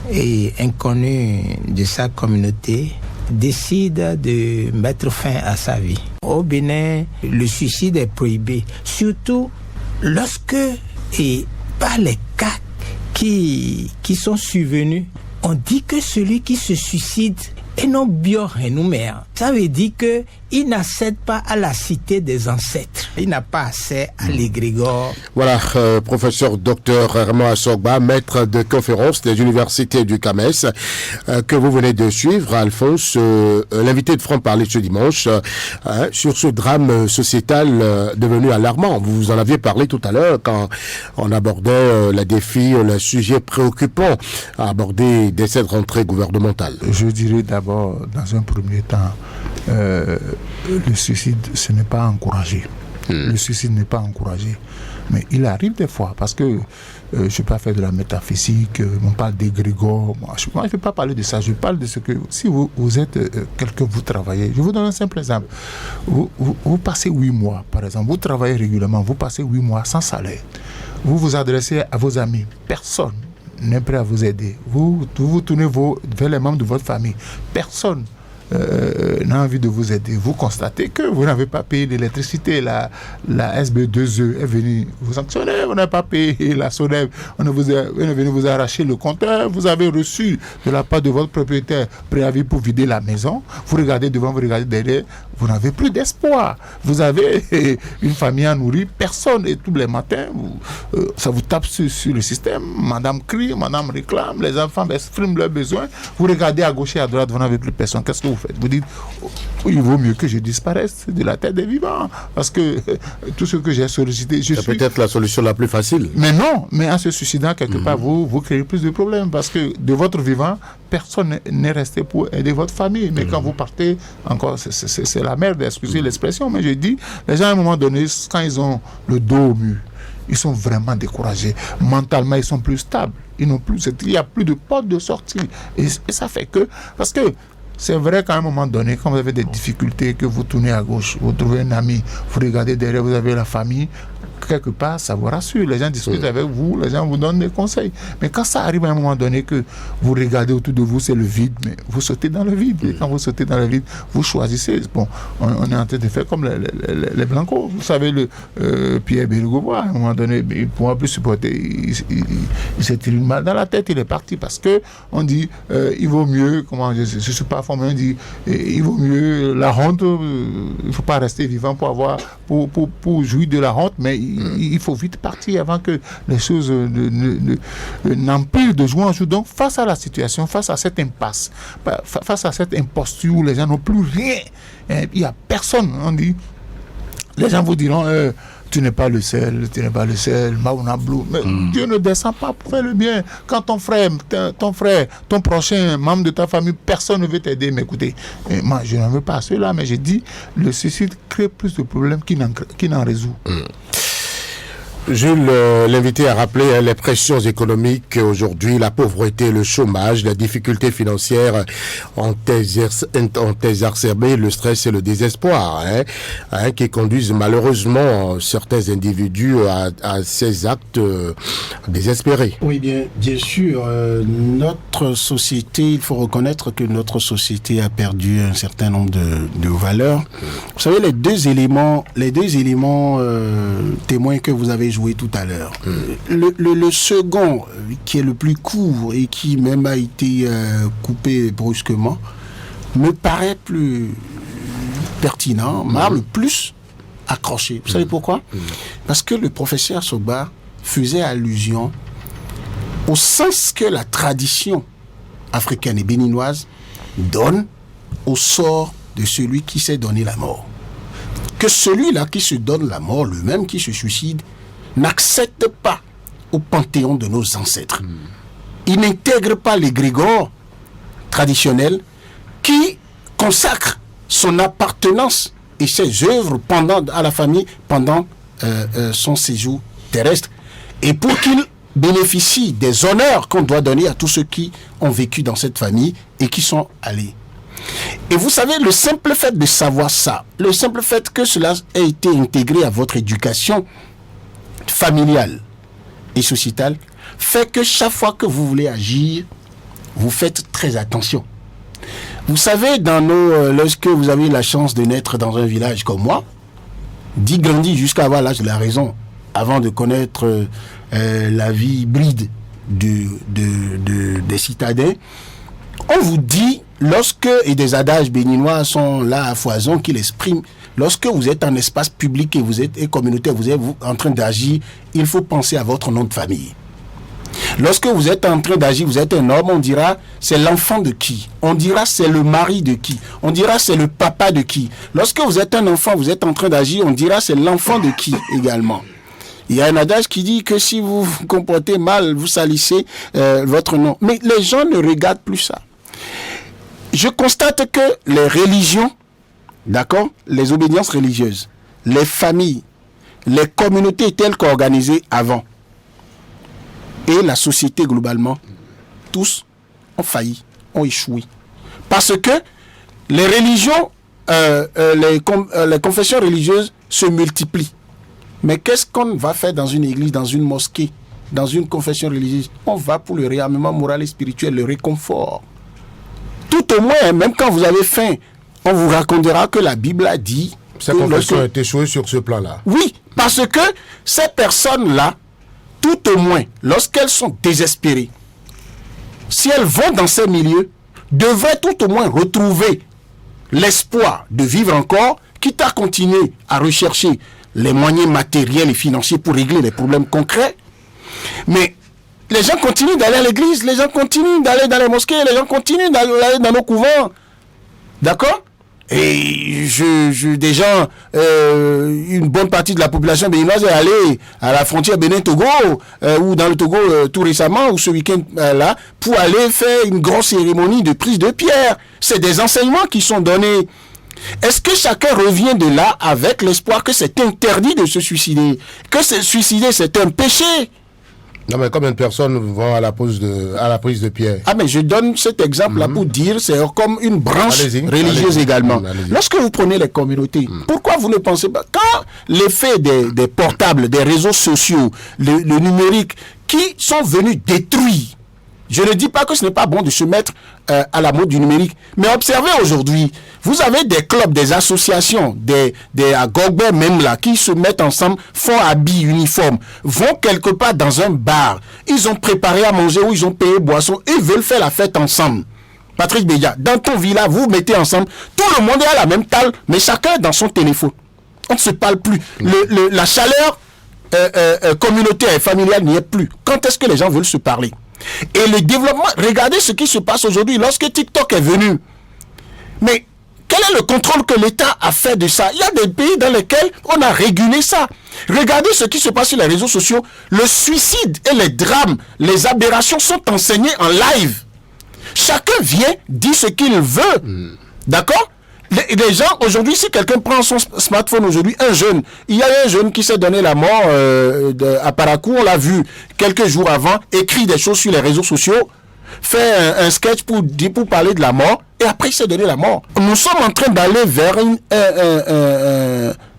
et inconnues de sa communauté, décide de mettre fin à sa vie. Au Bénin, le suicide est prohibé, surtout lorsque, et par les cas qui sont survenus, on dit que celui qui se suicide est non bio-renumère. Ça veut dire que il n'accède pas à la cité des ancêtres. Il n'a pas accès à l'égrégore. Voilà, professeur Dr Raymond Assogba, maître de conférence des universités du CAMES, que vous venez de suivre, Alphonse, l'invité de Franc-Parler ce dimanche, sur ce drame sociétal devenu alarmant. Vous en aviez parlé tout à l'heure quand on abordait les défis, les sujets préoccupants à aborder dès cette rentrée gouvernementale. Je dirais d'abord, dans un premier temps, le suicide, ce n'est pas encouragé. Le suicide n'est pas encouragé. Mais il arrive des fois, parce que je ne vais pas faire de la métaphysique, on parle d'égrégore. Moi, je ne vais pas parler de ça. Je parle de ce que, si vous êtes quelqu'un, vous travaillez. Je vous donne un simple exemple. Vous passez 8 mois, par exemple. Vous travaillez régulièrement, vous passez 8 mois sans salaire. Vous vous adressez à vos amis. Personne n'est prêt à vous aider. Vous tournez vers les membres de votre famille. Personne n'a envie de vous aider. Vous constatez que vous n'avez pas payé l'électricité. La SB2E est venue vous sanctionner. Vous n'avez pas payé la SONEB. On est venu vous arracher le compteur. Vous avez reçu de la part de votre propriétaire préavis pour vider la maison. Vous regardez devant, vous regardez derrière. Vous n'avez plus d'espoir. Vous avez une famille à nourrir. Personne. Et tous les matins, ça vous tape sur le système. Madame crie, madame réclame. Les enfants expriment leurs besoins. Vous regardez à gauche et à droite. Vous n'avez plus personne. Qu'est-ce que vous faites? Vous dites, il vaut mieux que je disparaisse de la tête des vivants, parce que tout ce que j'ai sollicité, c'est peut-être la solution la plus facile. Mais non, mais en se suicidant quelque part, vous créez plus de problèmes, parce que de votre vivant, personne n'est resté pour aider votre famille. Mais quand vous partez, encore, c'est la merde, excusez l'expression, mais je dis, les gens à un moment donné, quand ils ont le dos au mur, ils sont vraiment découragés. Mentalement, ils sont plus stables. Il n'y a plus de porte de sortie. Et ça fait que, parce que c'est vrai qu'à un moment donné, quand vous avez des difficultés, que vous tournez à gauche, vous trouvez un ami, vous regardez derrière, vous avez la famille, quelque part, ça vous rassure. Les gens discutent avec vous, les gens vous donnent des conseils. Mais quand ça arrive à un moment donné que vous regardez autour de vous, c'est le vide, mais vous sautez dans le vide. Et quand vous sautez dans le vide, vous choisissez. Bon, on est en train de faire comme les Blancos. Vous savez, Pierre Bérégovoy, à un moment donné, il ne pourra plus supporter. Il s'est tiré une balle dans la tête, il est parti parce que on dit, il vaut mieux, je ne suis pas formé, on dit, il vaut mieux la honte, il ne faut pas rester vivant pour jouir de la honte, mais il faut vite partir avant que les choses n'empirent de jour en jour. Donc, face à la situation, face à cette impasse, face à cette imposture où les gens n'ont plus rien, il n'y a personne, on dit, les gens vous diront, tu n'es pas le seul, Mauna Blue. Mais Dieu ne descend pas pour faire le bien. Quand ton frère, ton prochain membre de ta famille, personne ne veut t'aider, mais écoutez, moi je n'en veux pas cela, mais j'ai dit, le suicide crée plus de problèmes qu'il n'en résout. Jules, l'invité a rappelé les pressions économiques aujourd'hui, la pauvreté, le chômage, les difficultés financières ont exacerbé le stress et le désespoir, qui conduisent malheureusement certains individus à ces actes désespérés. Oui, bien sûr, notre société, il faut reconnaître que notre société a perdu un certain nombre de valeurs. Vous savez, les deux éléments témoins que vous avez joué tout à l'heure. Le second, qui est le plus court et qui même a été coupé brusquement, me paraît plus pertinent, m'a le plus accroché. Vous savez pourquoi? Parce que le professeur Soba faisait allusion au sens que la tradition africaine et béninoise donne au sort de celui qui s'est donné la mort. Que celui-là qui se donne la mort, le même qui se suicide, n'accède pas au panthéon de nos ancêtres. Il n'intègre pas l'égrégore traditionnel qui consacre son appartenance et ses œuvres à la famille pendant son séjour terrestre. Et pour qu'il bénéficie des honneurs qu'on doit donner à tous ceux qui ont vécu dans cette famille et qui sont allés. Et vous savez, le simple fait de savoir ça, le simple fait que cela ait été intégré à votre éducation familiale et sociétale, fait que chaque fois que vous voulez agir, vous faites très attention. Vous savez, lorsque vous avez la chance de naître dans un village comme moi, d'y grandir jusqu'à avoir l'âge de la raison, avant de connaître la vie hybride des citadins, on vous dit, et des adages béninois sont là à foison qui l'expriment, lorsque vous êtes en espace public et vous êtes communautaire, vous êtes en train d'agir, il faut penser à votre nom de famille. Lorsque vous êtes en train d'agir, vous êtes un homme, on dira c'est l'enfant de qui? On dira c'est le mari de qui? On dira c'est le papa de qui? Lorsque vous êtes un enfant, vous êtes en train d'agir, on dira c'est l'enfant de qui également? Il y a un adage qui dit que si vous vous comportez mal, vous salissez votre nom. Mais les gens ne regardent plus ça. Je constate que les religions, d'accord, les obédiences religieuses, les familles, les communautés telles qu'organisées avant, et la société globalement, tous ont failli, ont échoué. Parce que les religions, les confessions religieuses se multiplient. Mais qu'est-ce qu'on va faire dans une église, dans une mosquée, dans une confession religieuse? On va pour le réarmement moral et spirituel, le réconfort. Tout au moins, même quand vous avez faim, on vous racontera que la Bible a dit... Ces confessions ont échoué sur ce plan-là. Oui, parce que ces personnes-là, tout au moins, lorsqu'elles sont désespérées, si elles vont dans ces milieux, devraient tout au moins retrouver l'espoir de vivre encore, quitte à continuer à rechercher les moyens matériels et financiers pour régler les problèmes concrets. Mais les gens continuent d'aller à l'église, les gens continuent d'aller dans les mosquées, les gens continuent d'aller dans nos couvents. D'accord? Et déjà, une bonne partie de la population béninoise est allée à la frontière Bénin-Togo, ou dans le Togo tout récemment, ou ce week-end-là, pour aller faire une grosse cérémonie de prise de pierre. C'est des enseignements qui sont donnés. Est-ce que chacun revient de là avec l'espoir que c'est interdit de se suicider? Que se suicider, c'est un péché? Non, mais combien de personnes vont à la prise de pierre? Ah, mais je donne cet exemple-là pour dire, c'est comme une branche religieuse également. Lorsque vous prenez les communautés, pourquoi vous ne pensez pas, quand l'effet des portables, des réseaux sociaux, le numérique, qui sont venus détruire, je ne dis pas que ce n'est pas bon de se mettre à la mode du numérique, mais observez aujourd'hui, vous avez des clubs, des associations, des Agogbe même là, qui se mettent ensemble, font habits, uniformes, vont quelque part dans un bar, ils ont préparé à manger ou ils ont payé boisson, et ils veulent faire la fête ensemble. Patrick Bédia, dans ton village, vous mettez ensemble, tout le monde est à la même table, mais chacun est dans son téléphone. On ne se parle plus. La chaleur communautaire et familiale n'y est plus. Quand est-ce que les gens veulent se parler? Et le développement, regardez ce qui se passe aujourd'hui lorsque TikTok est venu. Mais Quel est le contrôle que l'État a fait de ça? Il y a des pays dans lesquels on a régulé ça. Regardez ce qui se passe sur les réseaux sociaux. Le suicide et les drames, les aberrations sont enseignés en live. Chacun vient, dit ce qu'il veut. D'accord? Les gens, aujourd'hui, si quelqu'un prend son smartphone aujourd'hui, il y a un jeune qui s'est donné la mort à Parakou, on l'a vu quelques jours avant, écrit des choses sur les réseaux sociaux, fait un sketch pour parler de la mort, et après il s'est donné la mort. Nous sommes en train d'aller vers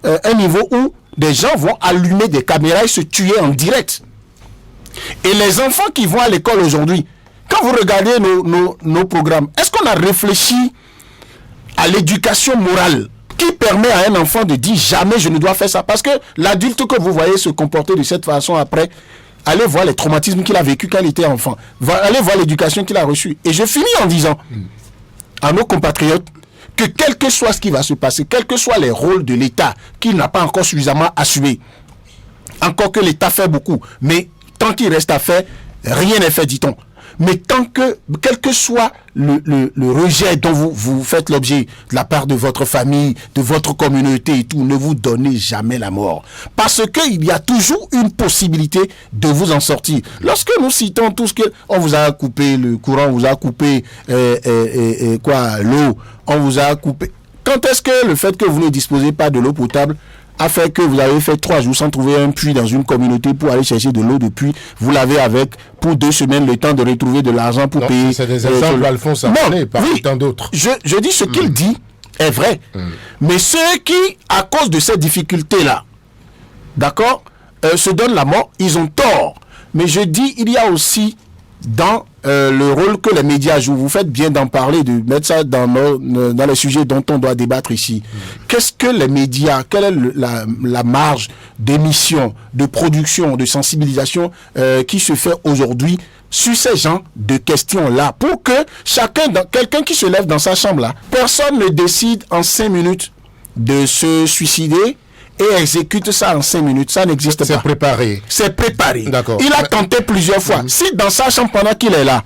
un niveau où des gens vont allumer des caméras et se tuer en direct. Et les enfants qui vont à l'école aujourd'hui, quand vous regardez nos programmes, est-ce qu'on a réfléchi à l'éducation morale qui permet à un enfant de dire jamais je ne dois faire ça? Parce que l'adulte que vous voyez se comporter de cette façon après, allez voir les traumatismes qu'il a vécu quand il était enfant. Allez voir l'éducation qu'il a reçue. Et je finis en disant à nos compatriotes que quel que soit ce qui va se passer, quels que soient les rôles de l'État qu'il n'a pas encore suffisamment assumé, encore que l'État fait beaucoup, mais tant qu'il reste à faire, rien n'est fait, dit-on. Mais tant que, quel que soit le rejet dont vous faites l'objet de la part de votre famille, de votre communauté et tout, ne vous donnez jamais la mort. Parce qu'il y a toujours une possibilité de vous en sortir. Lorsque nous citons tout ce que... On vous a coupé le courant, on vous a coupé l'eau, on vous a coupé... Quand est-ce que le fait que vous ne disposez pas de l'eau potable a fait que vous avez fait 3 jours sans trouver un puits dans une communauté pour aller chercher de l'eau de puits, vous l'avez avec pour 2 semaines le temps de retrouver de l'argent pour payer. C'est des exemples, Alphonse, à donner parmi tant d'autres. Je dis ce qu'il dit est vrai. Mais ceux qui, à cause de ces difficultés-là, d'accord, se donnent la mort, ils ont tort. Mais je dis, il y a aussi dans le rôle que les médias jouent. Vous faites bien d'en parler, de mettre ça dans les sujets dont on doit débattre ici. Qu'est-ce que les médias, quelle est la marge d'émission, de production, de sensibilisation qui se fait aujourd'hui sur ces genres de questions-là, pour que quelqu'un qui se lève dans sa chambre-là, personne ne décide en 5 minutes de se suicider et exécute ça en 5 minutes. Ça n'existe pas. C'est préparé. C'est préparé. D'accord. Il a tenté plusieurs fois. Si dans sa chambre, pendant qu'il est là,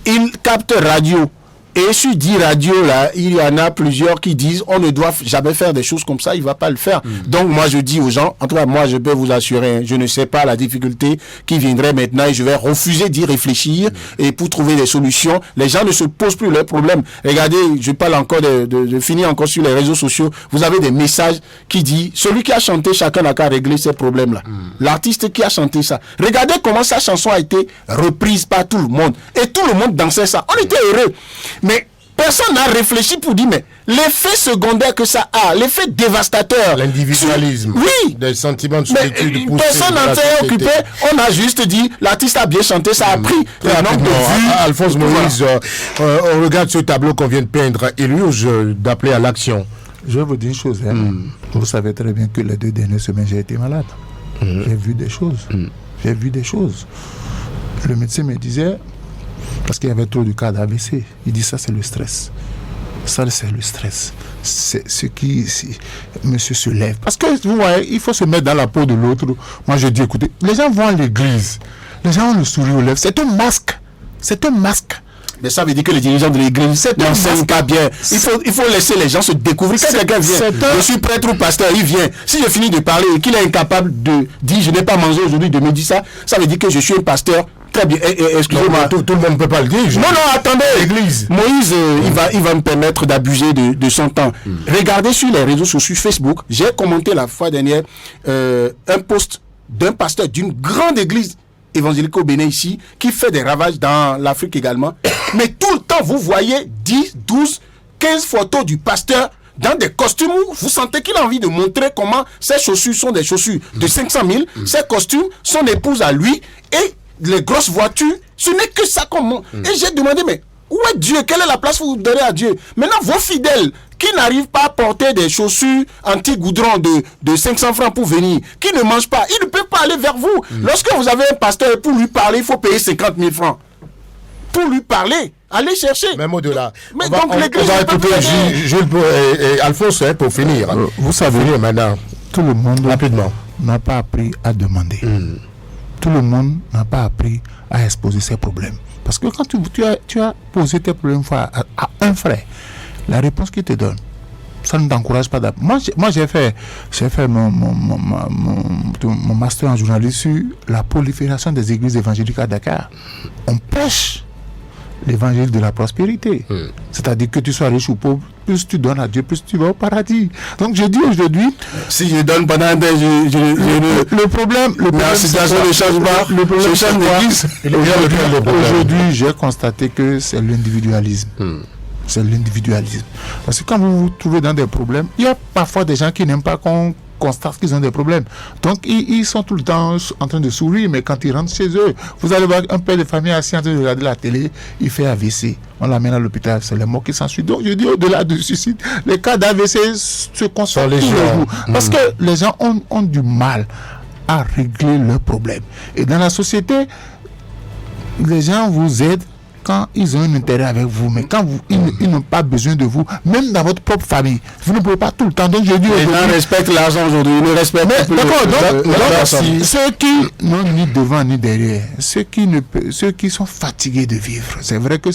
il capte radio, et sur 10 radios là, il y en a plusieurs qui disent on ne doit jamais faire des choses comme ça, il ne va pas le faire. Donc moi je dis aux gens, en tout cas moi je peux vous assurer, je ne sais pas la difficulté qui viendrait maintenant et je vais refuser d'y réfléchir et pour trouver des solutions. Les gens ne se posent plus leurs problèmes. Regardez, je parle encore de finir encore sur les réseaux sociaux. Vous avez des messages qui disent celui qui a chanté, chacun n'a qu'à régler ces problèmes là. L'artiste qui a chanté ça. Regardez comment sa chanson a été reprise par tout le monde et tout le monde dansait ça. On était heureux. Mais personne n'a réfléchi pour dire, mais l'effet secondaire que ça a, l'effet dévastateur. L'individualisme. Oui. Des sentiments de solitude. Personne n'en s'est occupé. On a juste dit, l'artiste a bien chanté, ça a pris le nombre de vues. Alphonse Moïse, on regarde ce tableau qu'on vient de peindre et lui, d'appeler à l'action. Je vais vous dire une chose. Vous savez très bien que les 2 dernières semaines, j'ai été malade. J'ai vu des choses. J'ai vu des choses. Le médecin me disait, parce qu'il y avait trop de cas d'AVC, il dit ça c'est le stress. Ça c'est le stress. C'est ce qui monsieur se lève. Parce que vous voyez, il faut se mettre dans la peau de l'autre. Moi je dis écoutez, les gens vont à l'église, les gens ont le sourire aux lèvres. C'est un masque. C'est un masque. Mais ça veut dire que les dirigeants de l'église n'enseignent pas bien. Il faut laisser les gens se découvrir. Quand quelqu'un vient, je suis prêtre ou pasteur, il vient. Si je finis de parler et qu'il est incapable de dire je n'ai pas mangé aujourd'hui, de me dire ça, ça veut dire que je suis un pasteur. Très bien, excusez-moi. Tout le monde ne peut pas le dire. Non, attendez. L'église. Moïse, il va me permettre d'abuser de son temps. Regardez sur les réseaux sociaux, Facebook, j'ai commenté la fois dernière un post d'un pasteur d'une grande église évangélique au Bénin ici, qui fait des ravages dans l'Afrique également. Mais tout le temps, vous voyez 10, 12, 15 photos du pasteur dans des costumes où vous sentez qu'il a envie de montrer comment ces chaussures sont des chaussures de 500 000, ces costumes, son épouse à lui, et les grosses voitures, ce n'est que ça qu'on montre. Et j'ai demandé, mais où est Dieu? Quelle est la place que vous donnez à Dieu? Maintenant, vos fidèles qui n'arrivent pas à porter des chaussures anti-goudron de 500 francs pour venir, qui ne mangent pas, ils ne peuvent pas aller vers vous. Lorsque vous avez un pasteur, pour lui parler, il faut payer 50 000 francs. Pour lui parler, allez chercher. Même au-delà. Mais on va écouter Jules et Alphonse pour finir. Vous savez, maintenant, tout le monde rapidement n'a pas appris à demander. Tout le monde n'a pas appris à exposer ses problèmes. Parce que quand tu as posé tes problèmes à un frère, la réponse qu'il te donne, ça ne t'encourage pas d'apprendre. Moi, j'ai fait mon master en journalisme sur la prolifération des églises évangéliques à Dakar. On prêche l'évangile de la prospérité. C'est-à-dire que tu sois riche ou pauvre, plus tu donnes à Dieu, plus tu vas au paradis. Donc je dis aujourd'hui, si je donne pendant un temps, le problème, la situation ne change pas. Le problème, je change d'église. Aujourd'hui, j'ai constaté que c'est l'individualisme. C'est l'individualisme. Parce que quand vous vous trouvez dans des problèmes, il y a parfois des gens qui n'aiment pas qu'on constate qu'ils ont des problèmes. Donc, ils sont tout le temps en train de sourire, mais quand ils rentrent chez eux, vous allez voir un père de famille assis en train de regarder la télé, il fait AVC. On l'amène à l'hôpital, c'est les morts qui s'ensuivent. Donc, je dis, au-delà du suicide, les cas d'AVC se constatent tous les jours. Parce que les gens ont du mal à régler leurs problèmes. Et dans la société, les gens vous aident quand ils ont un intérêt avec vous, mais quand ils n'ont pas besoin de vous, même dans votre propre famille, vous ne pouvez pas tout le temps. Donc je dis, les gens respectent l'argent aujourd'hui, ils ne respectent pas. D'accord, donc ceux qui n'ont ni devant ni derrière, ceux qui sont fatigués de vivre, c'est vrai que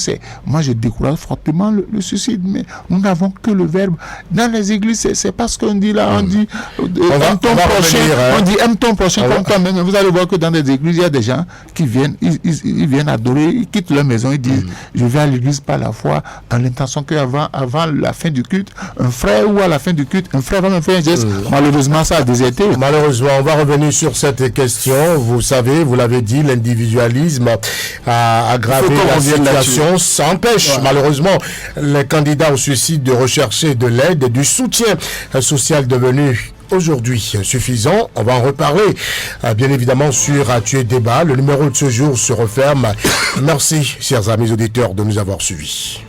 moi je décourage fortement le suicide, mais nous n'avons que le verbe. Dans les églises, c'est pas ce qu'on dit là, on dit aime ton prochain, on dit aime ton prochain comme toi-même. Vous allez voir que dans les églises, il y a des gens qui viennent, ils viennent adorer, ils quittent leur maison, ils disent je vais à l'église par la foi, dans l'intention qu'avant la fin du culte, un frère ou à la fin du culte, un frère va me faire un geste. Malheureusement, ça a déserté. Malheureusement, on va revenir sur cette question. Vous savez, vous l'avez dit, l'individualisme a aggravé la situation. Ça empêche, malheureusement, les candidats au suicide de rechercher de l'aide et du soutien social devenu aujourd'hui suffisant. On va en reparler bien évidemment sur Actuel Débat. Le numéro de ce jour se referme. Merci chers amis auditeurs de nous avoir suivis.